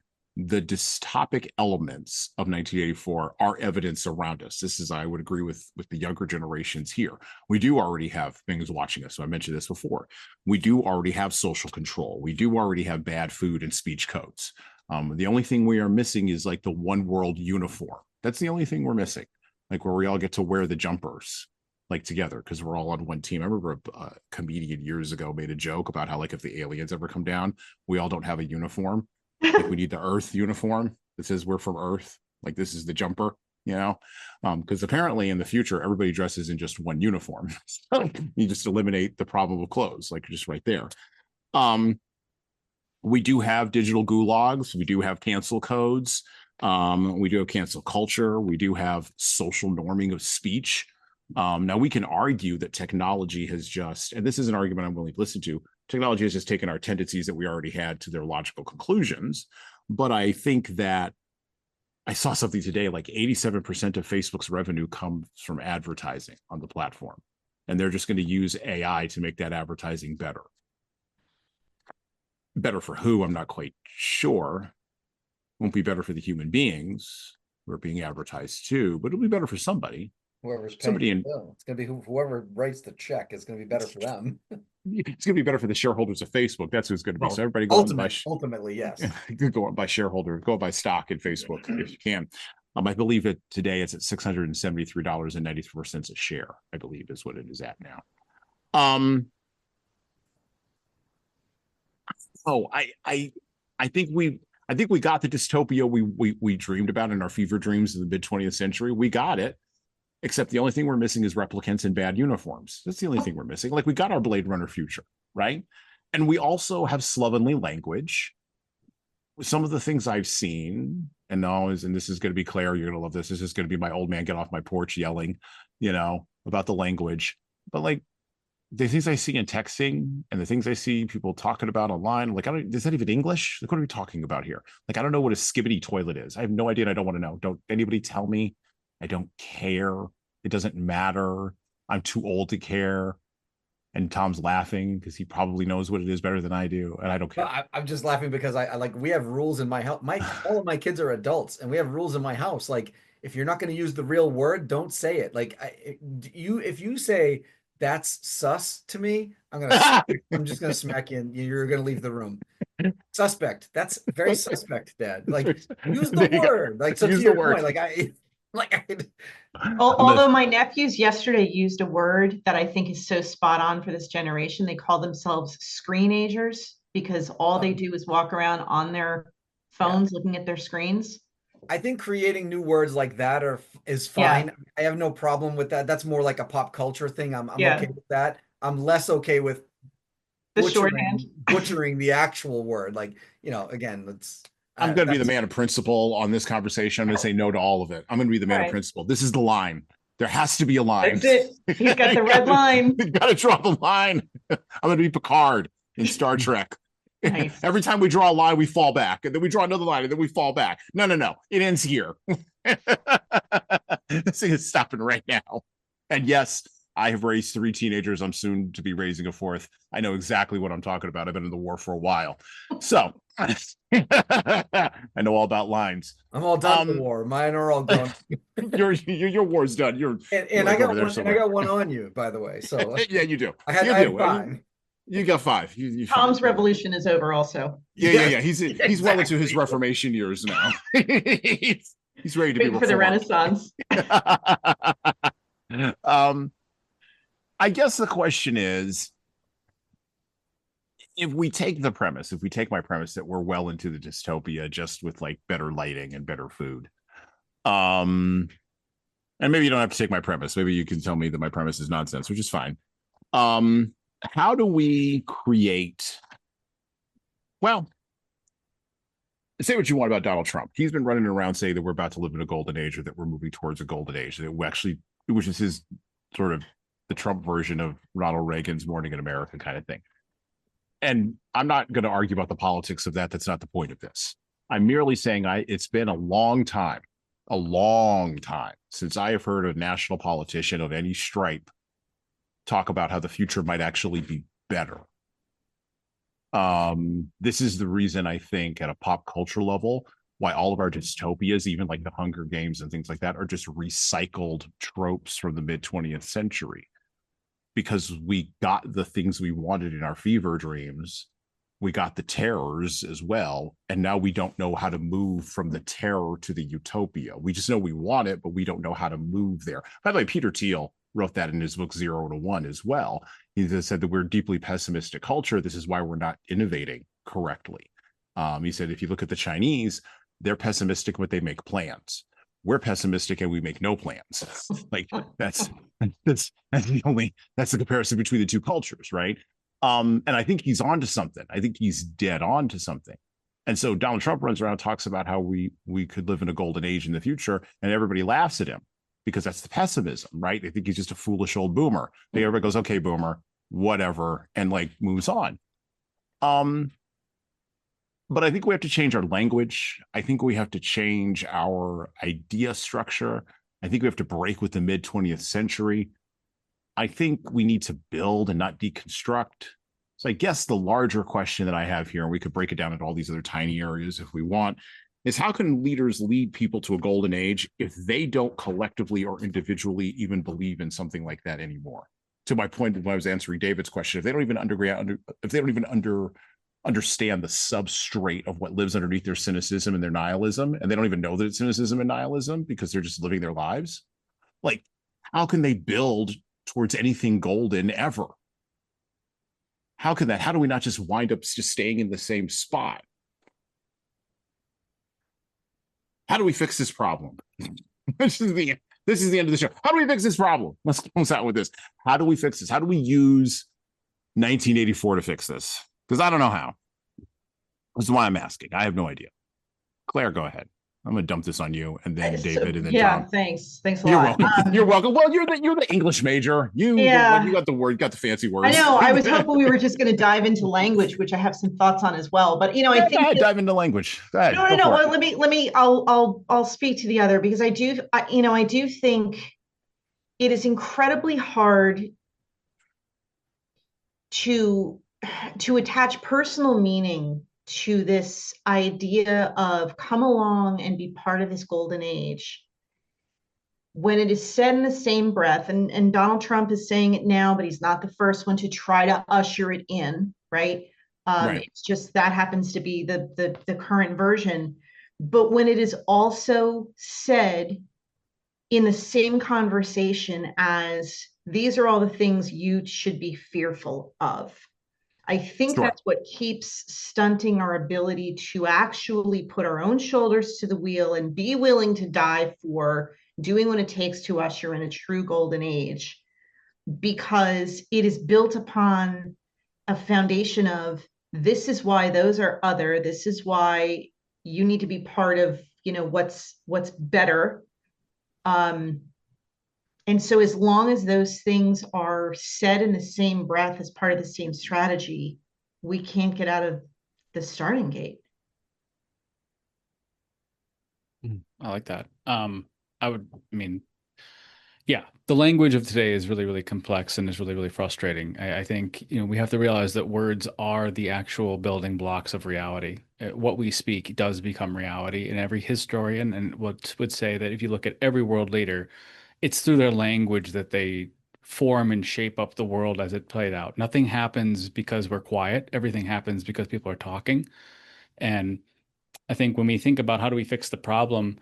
the dystopic elements of 1984 are evidence around us. This is, I would agree with the younger generations here. We do already have things watching us. So I mentioned this before. We do already have social control. We do already have bad food and speech codes. The only thing we are missing is like the one world uniform. That's the only thing we're missing, like where we all get to wear the jumpers like together because we're all on one team. I remember a comedian years ago made a joke about how like if the aliens ever come down, we all don't have a uniform. Like we need the Earth uniform that says we're from Earth. Like this is the jumper, you know, because apparently in the future, everybody dresses in just one uniform. So you just eliminate the problem of clothes, like just right there. We do have digital gulags. We do have cancel codes. We do have cancel culture. We do have social norming of speech. Now we can argue that technology has just, and this is an argument I'm willing to listen to, technology has just taken our tendencies that we already had to their logical conclusions. But I think that I saw something today, like 87% of Facebook's revenue comes from advertising on the platform. And they're just going to use AI to make that advertising better. Better for who? I'm not quite sure. Won't be better for the human beings who are being advertised to, but it'll be better for somebody. Whoever's paying Somebody in, the bill. It's going to be whoever writes the check. It's going to be better for them. it's going to be better for the shareholders of Facebook. That's who it's going to be. So everybody go and buy. Ultimately, yes. Go and buy shareholder. Go and buy stock in Facebook if you can. I believe it today. It's at $673.94 a share. I believe is what it is at now. I think we got the dystopia we dreamed about in our fever dreams in the mid 20th century. We got it. Except the only thing we're missing is replicants in bad uniforms. That's the only thing we're missing. Like we got our Blade Runner future, right? And we also have slovenly language. Some of the things I've seen, and this is going to be Claire, you're going to love this. This is going to be my old man get off my porch yelling, you know, about the language. But like the things I see in texting and the things I see people talking about online, like, is that even English? Like, what are we talking about here? Like, I don't know what a skibbity toilet is. I have no idea and I don't want to know. Don't anybody tell me. I don't care. It doesn't matter. I'm too old to care. And Tom's laughing because he probably knows what it is better than I do, and I don't care. I'm just laughing because I like we have rules in my house. All of my kids are adults, and we have rules in my house. Like if you're not going to use the real word, don't say it. Like if you say that's sus to me, I'm just gonna smack you, and you're gonna leave the room. Suspect. That's very suspect, Dad. Like use the word. Like so to your point. Although my nephews yesterday used a word that I think is so spot on for this generation. They call themselves screenagers because all they do is walk around on their phones looking at their screens. I think creating new words like that is fine. Yeah. I have no problem with that. That's more like a pop culture thing. I'm okay with that. I'm less okay with the shorthand butchering the actual word. Like, you know, again, I'm going to be the man of principle on this conversation. I'm going to say no to all of it. I'm going to be the man of principle. This is the line. There has to be a line. That's it. He's got the red line. You got to draw the line. I'm going to be Picard in Star Trek. Nice. Every time we draw a line, we fall back. And then we draw another line, and then we fall back. No. It ends here. This thing is stopping right now. And yes, I have raised 3 teenagers. I'm soon to be raising a 4th. I know exactly what I'm talking about. I've been in the war for a while. So I know all about lines. I'm all done with the war. Mine are all gone. your war's done. You're I got one on you, by the way. So yeah, you do. I had 5. You got 5. Tom's revolution is over also. Yeah. He's well into his Reformation years now. He's ready to be for the Renaissance. I guess the question is, if we take my premise that we're well into the dystopia just with like better lighting and better food, and maybe you don't have to take my premise. Maybe you can tell me that my premise is nonsense, which is fine. How do we create? Well, say what you want about Donald Trump. He's been running around saying that we're about to live in a golden age, or that we're moving towards a golden age. Which is his sort of the Trump version of Ronald Reagan's Morning in America kind of thing. And I'm not going to argue about the politics of that. That's not the point of this. I'm merely saying it's been a long time since I have heard a national politician of any stripe talk about how the future might actually be better. This is the reason I think at a pop culture level, why all of our dystopias, even like the Hunger Games and things like that, are just recycled tropes from the mid 20th century. Because we got the things we wanted in our fever dreams, we got the terrors as well, and now we don't know how to move from the terror to the utopia. We just know we want it, but we don't know how to move there. By the way, Peter Thiel wrote that in his book 0 to 1 as well. He said that we're a deeply pessimistic culture. This is why we're not innovating correctly. He said if you look at the Chinese, they're pessimistic, but they make plans. We're pessimistic and we make no plans. Like that's the comparison between the two cultures, right? And I think he's on to something. I think he's dead on to something. And so Donald Trump runs around and talks about how we could live in a golden age in the future, and everybody laughs at him because that's the pessimism, right? They think he's just a foolish old boomer. Everybody goes, okay, boomer, whatever, and like moves on. But I think we have to change our language. I think we have to change our idea structure. I think we have to break with the mid 20th century. I think we need to build and not deconstruct. So I guess the larger question that I have here, and we could break it down into all these other tiny areas if we want, is how can leaders lead people to a golden age if they don't collectively or individually even believe in something like that anymore? To my point when I was answering David's question, if they don't even understand the substrate of what lives underneath their cynicism and their nihilism, and they don't even know that it's cynicism and nihilism because they're just living their lives, like how can they build towards anything golden ever? How can that? How do we not just wind up just staying in the same spot? How do we fix this problem? This is the end of the show. How do we fix this problem? Let's close out with this. How do we fix this? How do we use 1984 to fix this? Because I don't know how. This is why I'm asking. I have no idea. Claire, go ahead. I'm going to dump this on you, and then David, and then John. Thanks a You're lot. welcome. You're welcome. Well, you're the English major. You got the word, got the fancy words. I know. I was hoping we were just going to dive into language, which I have some thoughts on as well. But I think dive into language. Go ahead. No. Well, let me. I'll speak to the other because I do think it is incredibly hard to attach personal meaning to this idea of come along and be part of this golden age when it is said in the same breath, and Donald Trump is saying it now, but he's not the first one to try to usher it in, right? Right. It's just that happens to be the current version. But when it is also said in the same conversation as these are all the things you should be fearful of, I think that's what keeps stunting our ability to actually put our own shoulders to the wheel and be willing to die for doing what it takes to usher in a true golden age, because it is built upon a foundation of this is why those are other. This is why you need to be part of, what's better. And so as long as those things are said in the same breath as part of the same strategy, we can't get out of the starting gate. I like that. The language of today is really, really complex and is really, really frustrating. I think, we have to realize that words are the actual building blocks of reality. What we speak does become reality, and every historian and would say that if you look at every world leader, it's through their language that they form and shape up the world as it played out. Nothing happens because we're quiet. Everything happens because people are talking. And I think when we think about how do we fix the problem,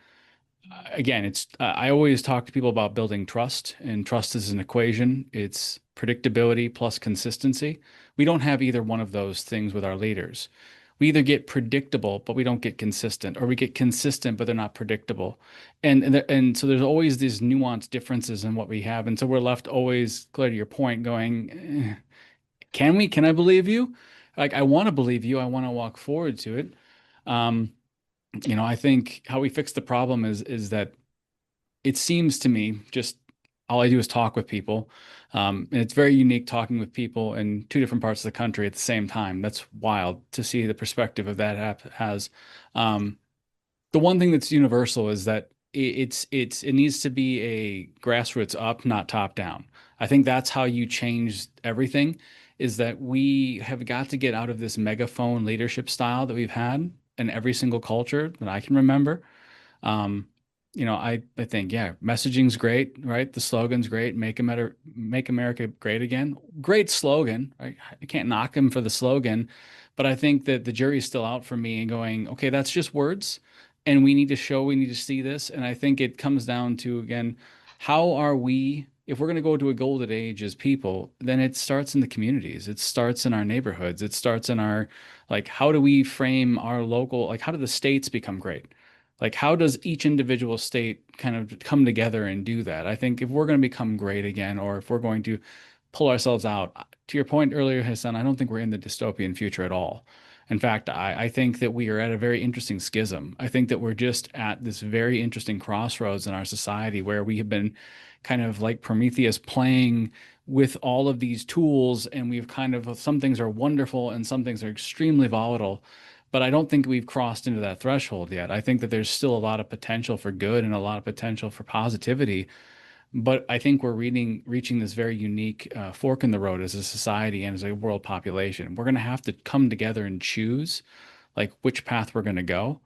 again, I always talk to people about building trust, and trust is an equation. It's predictability plus consistency. We don't have either one of those things with our leaders. We either get predictable, but we don't get consistent, or we get consistent, but they're not predictable. And so there's always these nuanced differences in what we have. And so we're left always, Claire, to your point, going, can I believe you? Like, I want to believe you. I want to walk forward to it. I think how we fix the problem is that it seems to me, just all I do is talk with people. And it's very unique talking with people in two different parts of the country at the same time. That's wild to see the perspective of that app has. The one thing that's universal is that it needs to be a grassroots up, not top down. I think that's how you change everything, is that we have got to get out of this megaphone leadership style that we've had in every single culture that I can remember. I think, yeah, messaging's great, right? The slogan's great. Make America great again. Great slogan, right? I can't knock him for the slogan, but I think that the jury's still out for me and going, okay, that's just words, and we need to see this. And I think it comes down to, again, how are we, if we're going to go to a golden age as people, then it starts in the communities. It starts in our neighborhoods. It starts in our, like, how do we frame our local, like, how do the states become great? Like, how does each individual state kind of come together and do that? I think if we're going to become great again, or if we're going to pull ourselves out, to your point earlier, Hassan, I don't think we're in the dystopian future at all. In fact, I think that we are at a very interesting schism. I think that we're just at this very interesting crossroads in our society where we have been kind of like Prometheus playing with all of these tools, and we've kind of, some things are wonderful and some things are extremely volatile. But I don't think we've crossed into that threshold yet. I think that there's still a lot of potential for good and a lot of potential for positivity. But I think we're reaching this very unique fork in the road as a society and as a world population. We're going to have to come together and choose like which path we're going to go.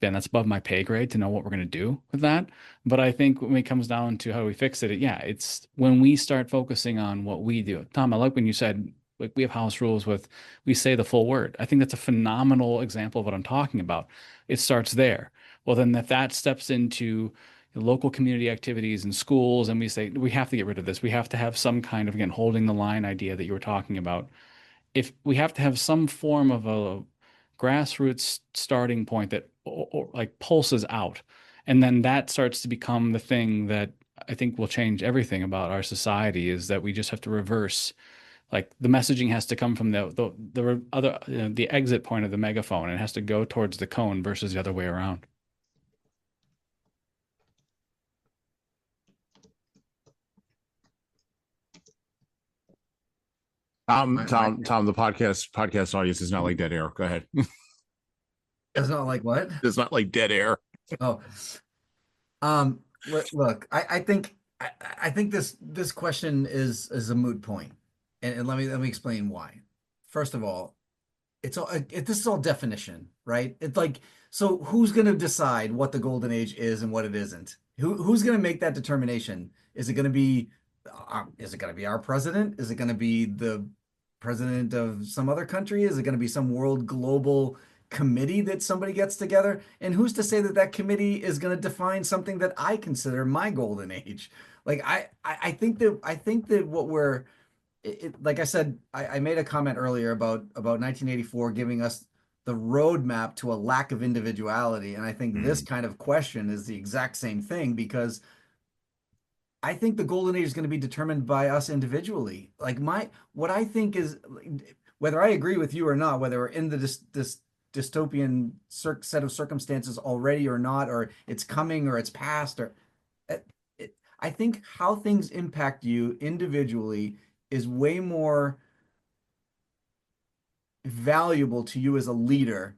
Then that's above my pay grade to know what we're going to do with that. But I think when it comes down to how we fix it, yeah, it's when we start focusing on what we do. Tom, I like when you said, like, we have house rules with, we say the full word. I think that's a phenomenal example of what I'm talking about. It starts there. Well, then if that steps into local community activities and schools, and we say, we have to get rid of this. We have to have some kind of, again, holding the line idea that you were talking about. If we have to have some form of a grassroots starting point that or like pulses out, and then that starts to become the thing that I think will change everything about our society, is that we just have to reverse, like, the messaging has to come from the other, the exit point of the megaphone, and it has to go towards the cone versus the other way around. Tom, the podcast audience is not like dead air. Go ahead. It's not like what? It's not like dead air. Oh, look, I think this question is a moot point, and let me explain why. First of all, this is all definition, right? It's like, so who's going to decide what the golden age is and what it isn't? Who's going to make that determination? Is it going to be our president? Is it going to be the president of some other country? Is it going to be some world global committee that somebody gets together? And who's to say that that committee is going to define something that I consider my golden age? Like, I think that what we're, like I said, I made a comment earlier about 1984 giving us the roadmap to a lack of individuality. And I think this kind of question is the exact same thing, because I think the golden age is going to be determined by us individually. Like, what I think is, whether I agree with you or not, whether we're in this dystopian set of circumstances already or not, or it's coming or it's past, or I think how things impact you individually is way more valuable to you as a leader.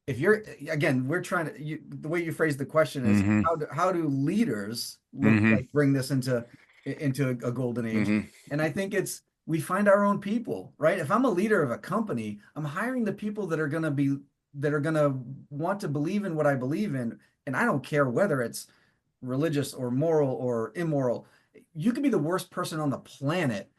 If you're, again, we're trying to, the way you phrase the question is, how do leaders look like bring this into a golden age? And I think we find our own people, right? If I'm a leader of a company, I'm hiring the people that are going to want to believe in what I believe in. And I don't care whether it's religious or moral or immoral. You could be the worst person on the planet.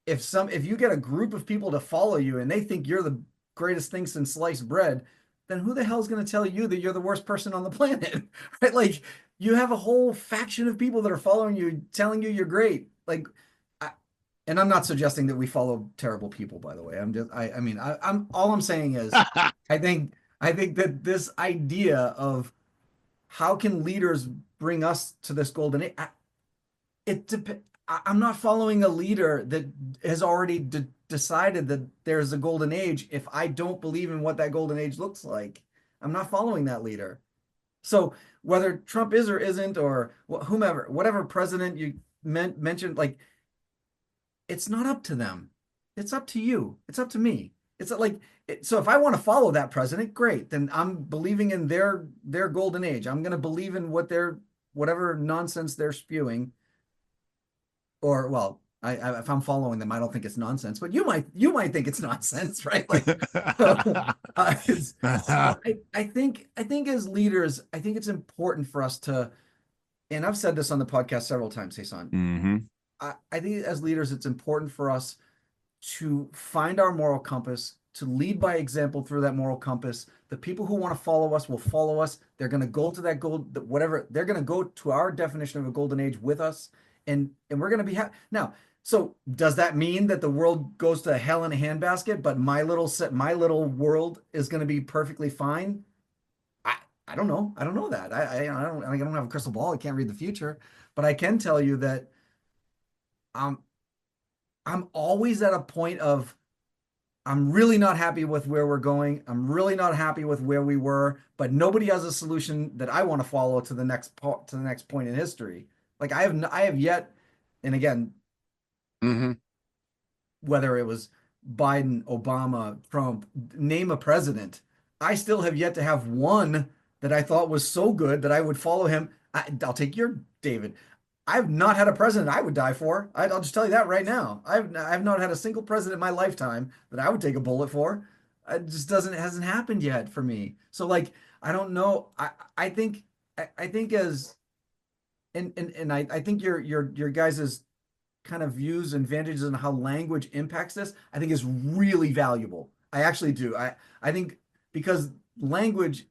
If you get a group of people to follow you and they think you're the greatest thing since sliced bread, then who the hell is going to tell you that you're the worst person on the planet? Right? Like, you have a whole faction of people that are following you, telling you you're great. Like, and I'm not suggesting that we follow terrible people, by the way. I'm all I'm saying is, I think that this idea of how can leaders bring us to this golden age, I'm not following a leader that has already decided that there's a golden age if I don't believe in what that golden age looks like. I'm not following that leader. So whether Trump is or isn't, or whomever, whatever president you mentioned, like, it's not up to them. It's up to you. It's up to me. It's like, so if I want to follow that president, great. Then I'm believing in their golden age. I'm going to believe in whatever nonsense they're spewing. Or, well, If I'm following them, I don't think it's nonsense, but you might think it's nonsense, right? Like, I think as leaders, I think it's important for us to, and I've said this on the podcast several times, Jesan. Mm-hmm. I think as leaders, it's important for us to find our moral compass, to lead by example through that moral compass. The people who want to follow us will follow us. They're going to go to that gold, whatever. They're going to go to our definition of a golden age with us, and we're going to be happy. Now, so does that mean that the world goes to hell in a handbasket, but my little world is going to be perfectly fine? I don't know. I don't know that. I don't have a crystal ball. I can't read the future, but I can tell you that I'm always at a point of, I'm really not happy with where we're going. I'm really not happy with where we were, but nobody has a solution that I want to follow to the next point in history. Like I have yet, and again, whether it was Biden, Obama, Trump, name a president, I still have yet to have one that I thought was so good that I would follow him. I'll take your David. I've not had a president I would die for. I'll just tell you that right now. I've not had a single president in my lifetime that I would take a bullet for. It just hasn't happened yet for me. So like, I don't know. I think as, and I think your guys's kind of views and advantages on how language impacts this, I think is really valuable. I actually do. I think because language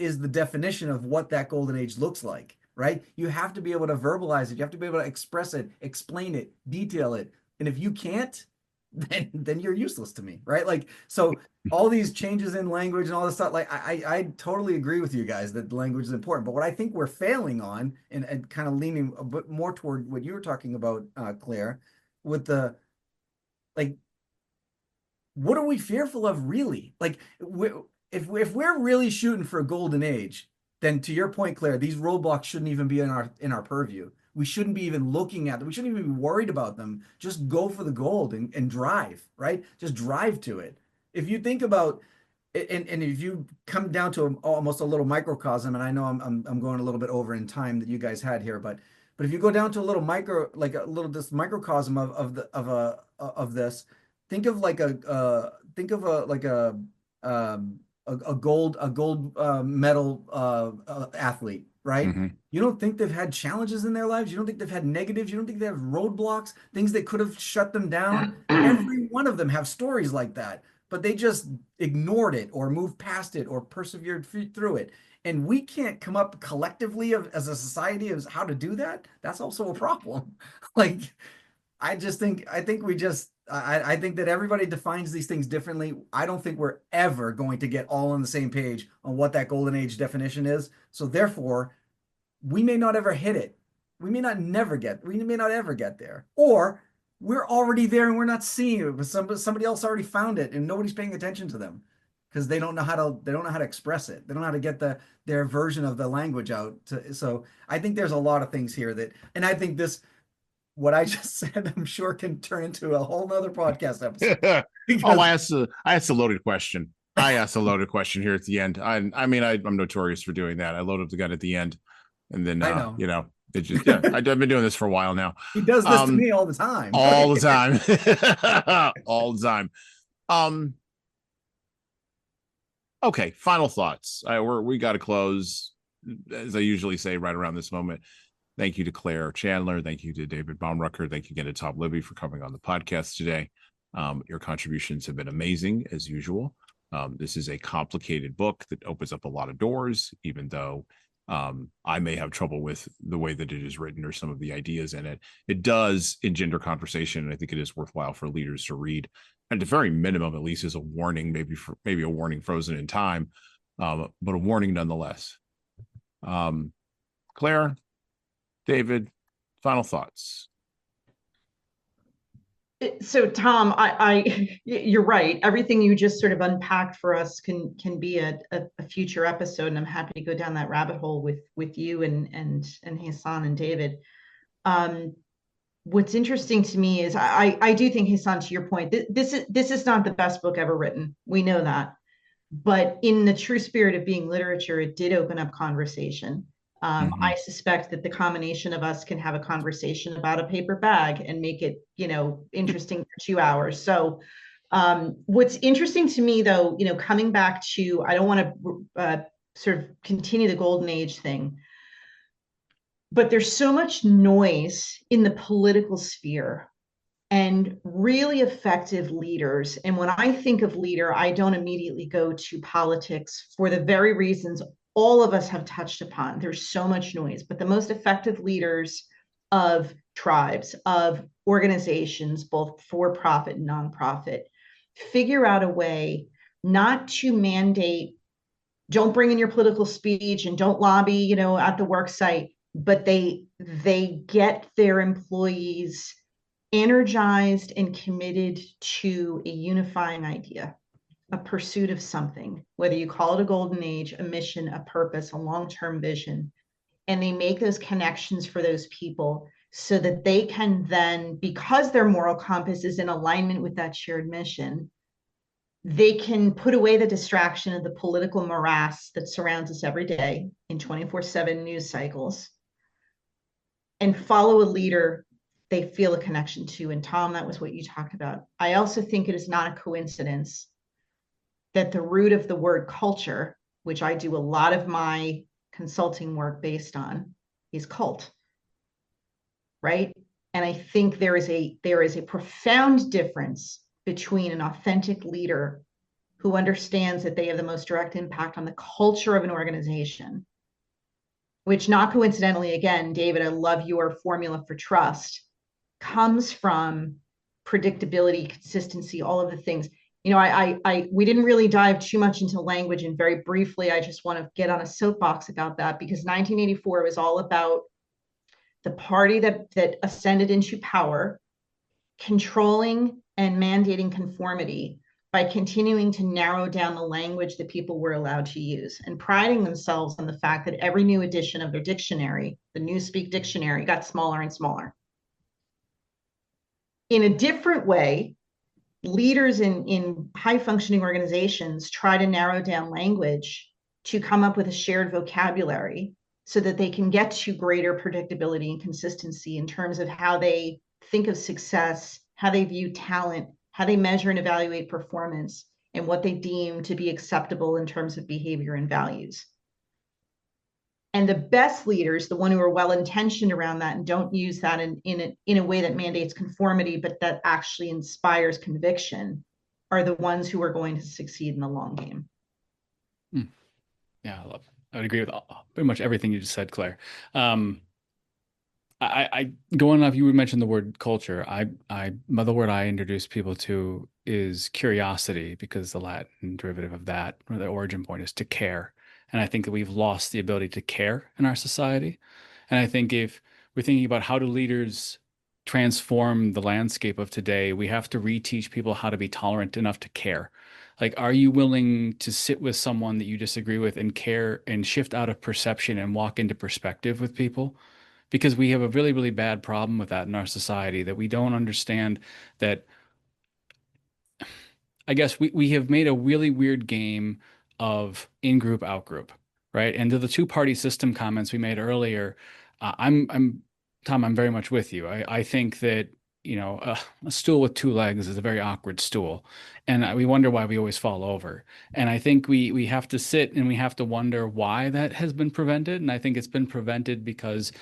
is the definition of what that golden age looks like, right? You have to be able to verbalize it. You have to be able to express it, explain it, detail it. And if you can't, then you're useless to me, right? Like, so all these changes in language and all this stuff, like I totally agree with you guys that language is important. But what I think we're failing on, and kind of leaning a bit more toward what you were talking about, Claire, with the, like, what are we fearful of really? Like, if we're really shooting for a golden age, then to your point, Claire, these roadblocks shouldn't even be in our purview. We shouldn't be even looking at them. We shouldn't even be worried about them. Just go for the gold and drive, right? Just drive to it. If you think about, and if you come down to almost a little microcosm, and I know I'm going a little bit over in time that you guys had here, but if you go down to a little this microcosm of this, think of a gold medal athlete, right? Mm-hmm. You don't think they've had challenges in their lives? You don't think they've had negatives? You don't think they have roadblocks, things that could have shut them down? Every one of them have stories like that, but they just ignored it or moved past it or persevered through it. And we can't come up collectively as a society as how to do that. That's also a problem. Like, I think that everybody defines these things differently. I don't think we're ever going to get all on the same page on what that golden age definition is. So therefore, we may not ever hit it. We may not ever get there. Or we're already there and we're not seeing it, but somebody else already found it and nobody's paying attention to them because they don't know how to express it. They don't know how to get their version of the language out. So I think there's a lot of things here and I think what I just said, I'm sure can turn into a whole nother podcast episode. I asked a loaded question. I asked a loaded question here at the end. I'm notorious for doing that. I load up the gun at the end, and then it just I've been doing this for a while now. He does this to me all the time. All the time. All the time. Okay, final thoughts. We got to close, as I usually say, right around this moment. Thank you to Claire Chandler. Thank you to David Baumrucker. Thank you again to Tom Libby for coming on the podcast today. Your contributions have been amazing, as usual. This is a complicated book that opens up a lot of doors, even though I may have trouble with the way that it is written or some of the ideas in it. It does engender conversation, and I think it is worthwhile for leaders to read. At the very minimum, at least, as a warning, maybe a warning frozen in time, but a warning nonetheless. Claire, David, final thoughts. So Tom, you're right. Everything you just sort of unpacked for us can be a future episode, and I'm happy to go down that rabbit hole with you and Jesan and David. What's interesting to me is I do think, Jesan, to your point, this is not the best book ever written. We know that, but in the true spirit of being literature, it did open up conversation. I suspect that the combination of us can have a conversation about a paper bag and make it, interesting for 2 hours. So what's interesting to me, though, coming back to, I don't want to sort of continue the golden age thing, but there's so much noise in the political sphere and really effective leaders. And when I think of leader, I don't immediately go to politics for the very reasons all of us have touched upon. There's so much noise, but the most effective leaders of tribes, of organizations, both for-profit and nonprofit, figure out a way not to mandate, don't bring in your political speech and don't lobby, at the work site, but they get their employees energized and committed to a unifying idea, a pursuit of something, whether you call it a golden age, a mission, a purpose, a long-term vision, and they make those connections for those people so that they can then, because their moral compass is in alignment with that shared mission, they can put away the distraction of the political morass that surrounds us every day in 24/7 news cycles and follow a leader they feel a connection to. And Tom, that was what you talked about. I also think it is not a coincidence that the root of the word culture, which I do a lot of my consulting work based on, is cult, right? And I think there is a profound difference between an authentic leader who understands that they have the most direct impact on the culture of an organization, which, not coincidentally, again, David, I love your formula for trust, comes from predictability, consistency, all of the things. We didn't really dive too much into language, and very briefly, I just want to get on a soapbox about that, because 1984 was all about the party that ascended into power, controlling and mandating conformity by continuing to narrow down the language that people were allowed to use, and priding themselves on the fact that every new edition of their dictionary, the Newspeak dictionary, got smaller and smaller. In a different way, leaders in high-functioning organizations try to narrow down language to come up with a shared vocabulary so that they can get to greater predictability and consistency in terms of how they think of success, how they view talent, how they measure and evaluate performance, and what they deem to be acceptable in terms of behavior and values. And the best leaders, the one who are well-intentioned around that and don't use that in a way that mandates conformity, but that actually inspires conviction, are the ones who are going to succeed in the long game. Yeah, I would agree with pretty much everything you just said, Claire. I going off, you mentioned the word culture. The word I introduce people to is curiosity, because the Latin derivative of that, or the origin point, is to care. And I think that we've lost the ability to care in our society. And I think if we're thinking about how do leaders transform the landscape of today, we have to reteach people how to be tolerant enough to care. Like, are you willing to sit with someone that you disagree with and care and shift out of perception and walk into perspective with people? Because we have a really, really bad problem with that in our society, that we don't understand that. I guess we have made a really weird game of in-group, out-group, right? And to the two-party system comments we made earlier, Tom, I'm very much with you. I think that, a stool with two legs is a very awkward stool, and we wonder why we always fall over. And I think we have to sit and we have to wonder why that has been prevented. And I think it's been prevented because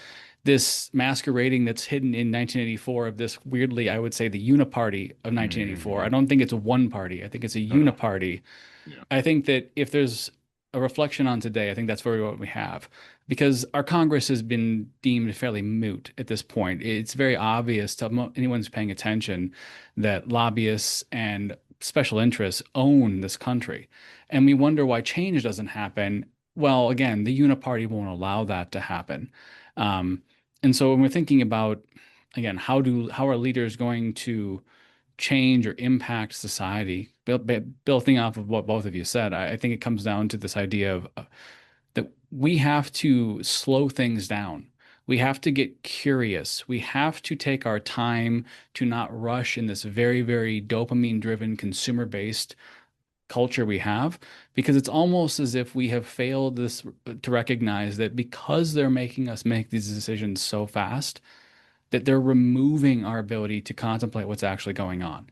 this masquerading that's hidden in 1984 of this, weirdly, I would say, the Uniparty of 1984. I don't think it's a one party. I think it's a Uniparty. Yeah. I think that if there's a reflection on today, I think that's very what we have, because our Congress has been deemed fairly moot at this point. It's very obvious to anyone who's paying attention that lobbyists and special interests own this country. And we wonder why change doesn't happen. Well, again, the Uniparty won't allow that to happen. And so when we're thinking about, again, how are leaders going to change or impact society, building off of what both of you said, I think it comes down to this idea of that we have to slow things down. We have to get curious. We have to take our time to not rush in this very, very dopamine-driven, consumer-based culture we have, because it's almost as if we have failed this to recognize that because they're making us make these decisions so fast, that they're removing our ability to contemplate what's actually going on.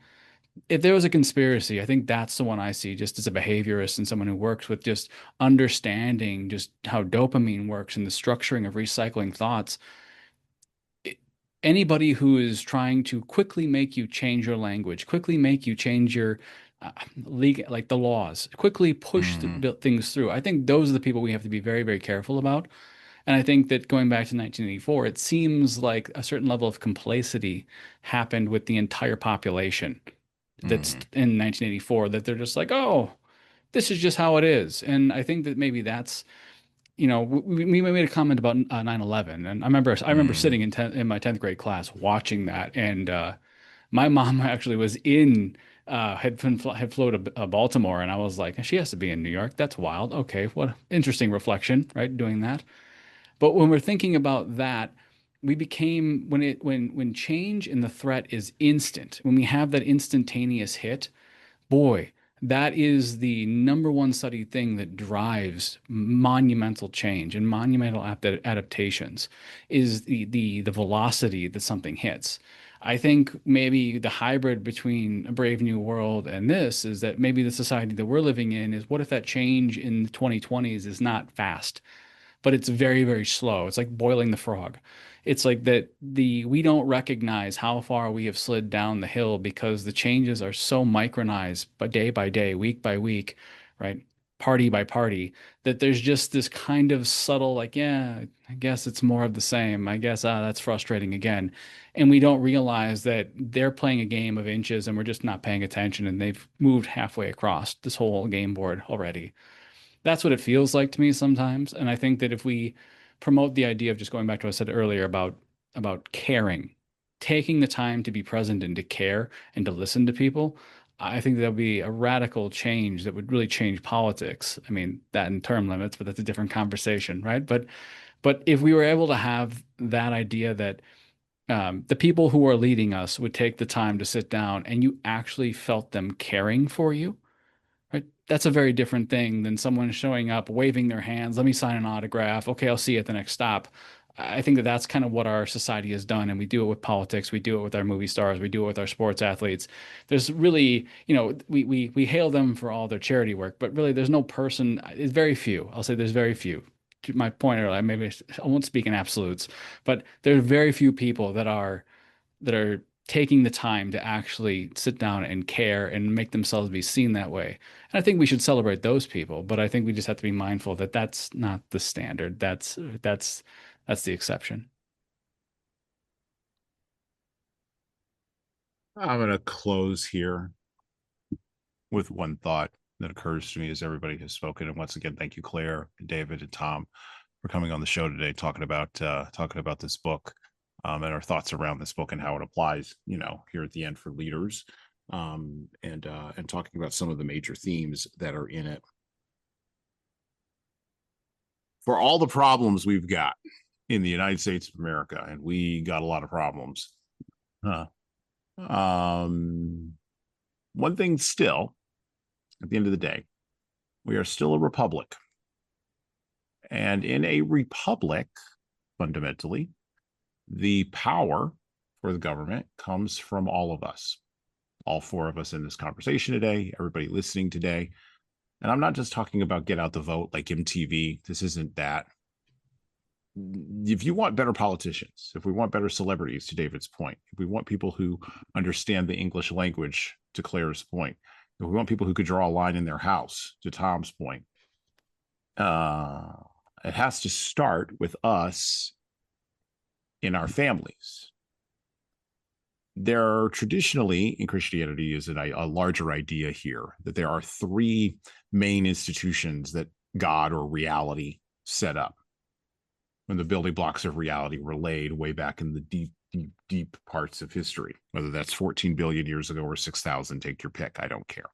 If there was a conspiracy, I think that's the one I see just as a behaviorist and someone who works with just understanding just how dopamine works and the structuring of recycling thoughts. Anybody who is trying to quickly make you change your language, quickly make you change your like the laws, quickly push things through. I think those are the people we have to be very, very careful about. And I think that going back to 1984, it seems like a certain level of complacency happened with the entire population that's in 1984, that they're just like, oh, this is just how it is. And I think that maybe that's, we made a comment about 9/11, and I remember sitting in my 10th grade class watching that, and my mom actually was had flown to Baltimore, and I was like, she has to be in New York. That's wild. Okay, what interesting reflection, right? Doing that. But when we're thinking about that, we became when change in the threat is instant, when we have that instantaneous hit, boy, that is the number one studied thing that drives monumental change and monumental adaptations, is the velocity that something hits. I think maybe the hybrid between A Brave New World and this is that maybe the society that we're living in is, what if that change in the 2020s is not fast, but it's very, very slow. It's like boiling the frog. It's like that we don't recognize how far we have slid down the hill because the changes are so micronized by day, week by week, right? Party by party, that there's just this kind of subtle, like, yeah, I guess it's more of the same. I guess, that's frustrating again. And we don't realize that they're playing a game of inches and we're just not paying attention, and they've moved halfway across this whole game board already. That's what it feels like to me sometimes. And I think that if we promote the idea of, just going back to what I said earlier about caring, taking the time to be present and to care and to listen to people, I think there'll be a radical change that would really change politics. I mean, that in term limits, but that's a different conversation, right? But if we were able to have that idea that the people who are leading us would take the time to sit down and you actually felt them caring for you, right? That's a very different thing than someone showing up, waving their hands, let me sign an autograph. Okay, I'll see you at the next stop. I think that that's kind of what our society has done. And we do it with politics. We do it with our movie stars. We do it with our sports athletes. There's really, we hail them for all their charity work, but really there's no person, it's very few. I'll say there's very few. To my point earlier, maybe I won't speak in absolutes, but there are very few people that are taking the time to actually sit down and care and make themselves be seen that way. And I think we should celebrate those people, but I think we just have to be mindful that that's not the standard. That's the exception. I'm going to close here with one thought that occurs to me as everybody has spoken. And once again, thank you, Claire, David, and Tom, for coming on the show today, talking about this book. And our thoughts around this book and how it applies, here at the end for leaders, and talking about some of the major themes that are in it. For all the problems we've got in the United States of America, and we got a lot of problems, one thing still, at the end of the day, we are still a republic. And in a republic, fundamentally, the power for the government comes from all of us, all four of us in this conversation today, everybody listening today. And I'm not just talking about get out the vote like MTV. This isn't that. If you want better politicians, if we want better celebrities, to David's point, if we want people who understand the English language, to Claire's point, if we want people who could draw a line in their house, to Tom's point, it has to start with us in our families. There are traditionally, in Christianity, is a larger idea here, that there are three main institutions that God or reality set up when the building blocks of reality were laid way back in the deep, deep, deep parts of history, whether that's 14 billion years ago or 6,000, take your pick, I don't care.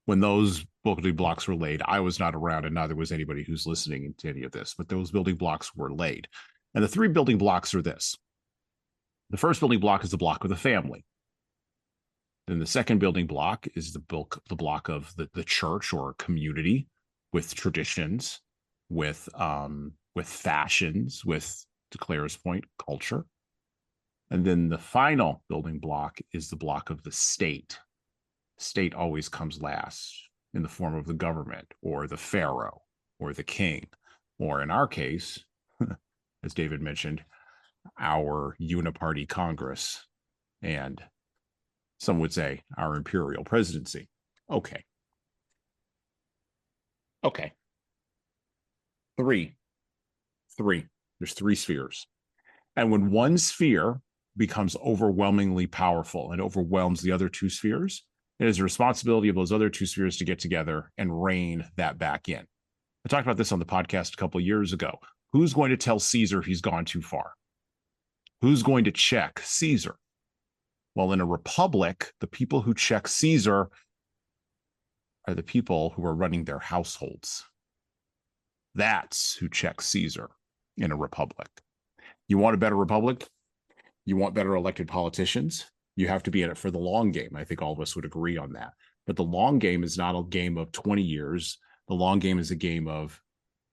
When those building blocks were laid, I was not around, and neither was anybody who's listening to any of this, but those building blocks were laid. And the three building blocks are this. The first building block is the block of the family. Then the second building block is the block of the church or community, with traditions, with fashions, with, to Clara's point, culture. And then the final building block is the block of the state. State always comes last, in the form of the government or the pharaoh or the king, or in our case, as David mentioned, our Uniparty Congress, and some would say our imperial presidency. Okay. Three. There's three spheres. And when one sphere becomes overwhelmingly powerful and overwhelms the other two spheres, it is the responsibility of those other two spheres to get together and rein that back in. I talked about this on the podcast a couple of years ago. Who's going to tell Caesar he's gone too far? Who's going to check Caesar? Well, in a republic, the people who check Caesar are the people who are running their households. That's who checks Caesar in a republic. You want a better republic? You want better elected politicians? You have to be in it for the long game. I think all of us would agree on that. But the long game is not a game of 20 years. The long game is a game of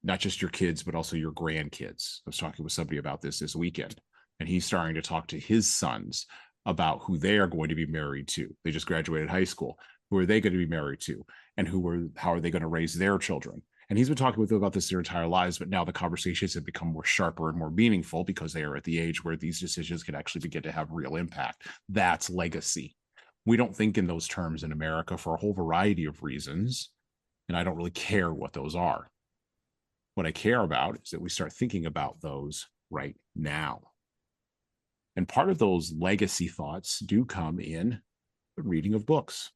not just your kids, but also your grandkids. I was talking with somebody about this weekend, and he's starting to talk to his sons about who they are going to be married to. They just graduated high school. Who are they going to be married to? And how are they going to raise their children? And he's been talking with them about this their entire lives, but now the conversations have become more sharper and more meaningful because they are at the age where these decisions can actually begin to have real impact. That's legacy. We don't think in those terms in America for a whole variety of reasons, and I don't really care what those are. What I care about is that we start thinking about those right now. And part of those legacy thoughts do come in the reading of books,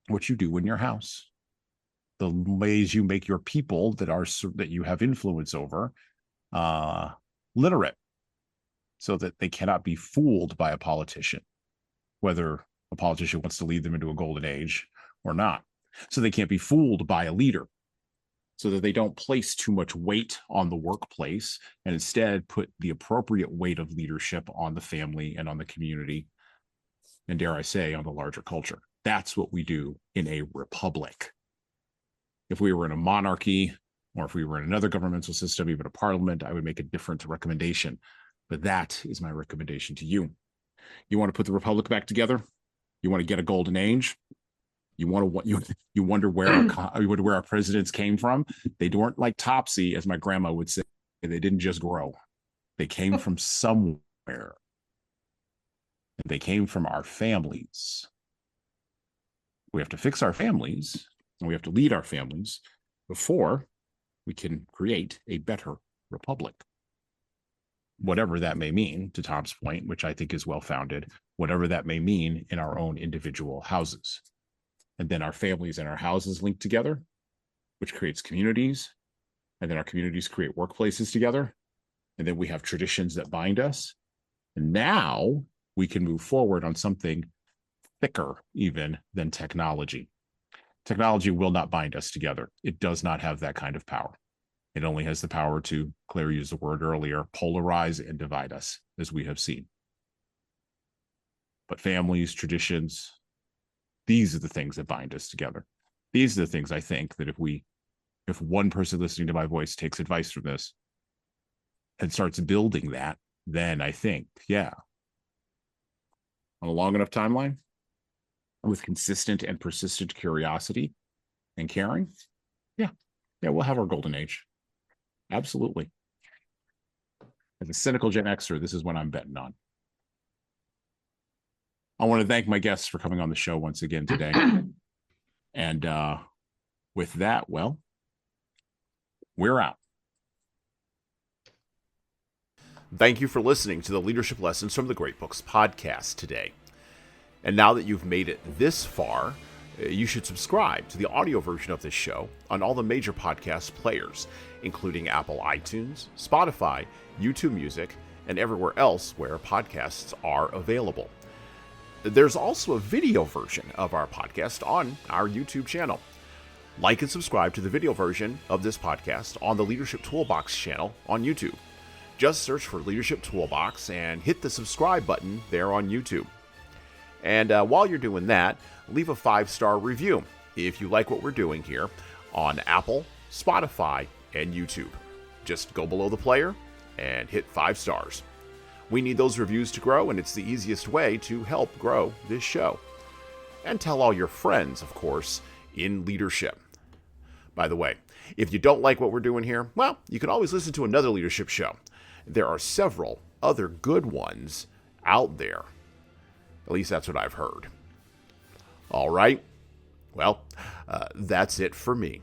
what you do in your house, the ways you make your people that you have influence over literate, so that they cannot be fooled by a politician, whether a politician wants to lead them into a golden age or not. So they can't be fooled by a leader, so that they don't place too much weight on the workplace and instead put the appropriate weight of leadership on the family and on the community, and dare I say, on the larger culture. That's what we do in a republic. If we were in a monarchy, or if we were in another governmental system, even a parliament, I would make a different recommendation. But that is my recommendation to you. You want to put the republic back together? You want to get a golden age? You wonder where our presidents came from? They weren't like Topsy, as my grandma would say. They didn't just grow. They came from somewhere. They came from our families. We have to fix our families, and we have to lead our families before we can create a better republic. Whatever that may mean, to Tom's point, which I think is well-founded, whatever that may mean in our own individual houses. And then our families and our houses link together, which creates communities. And then our communities create workplaces together. And then we have traditions that bind us. And now we can move forward on something thicker even than technology. Technology will not bind us together. It does not have that kind of power. It only has the power to, Claire used the word earlier, polarize and divide us, as we have seen. But families, traditions, these are the things that bind us together. These are the things I think that if one person listening to my voice takes advice from this and starts building that, then I think, yeah, on a long enough timeline, with consistent and persistent curiosity and caring, yeah, we'll have our golden age. Absolutely. As a cynical Gen Xer, this is what I'm betting on. I want to thank my guests for coming on the show once again today. And with that, well, we're out. Thank you for listening to the Leadership Lessons from the Great Books podcast today. And now that you've made it this far, you should subscribe to the audio version of this show on all the major podcast players, including Apple iTunes, Spotify, YouTube Music, and everywhere else where podcasts are available. There's also a video version of our podcast on our YouTube channel. Like and subscribe to the video version of this podcast on the Leadership Toolbox channel on YouTube. Just search for Leadership Toolbox and hit the subscribe button there on YouTube. And while you're doing that, leave a 5-star review if you like what we're doing here on Apple, Spotify, and YouTube. Just go below the player and hit 5 stars. We need those reviews to grow, and it's the easiest way to help grow this show. And tell all your friends, of course, in leadership. By the way, if you don't like what we're doing here, well, you can always listen to another leadership show. There are several other good ones out there. At least that's what I've heard. All right. Well, that's it for me.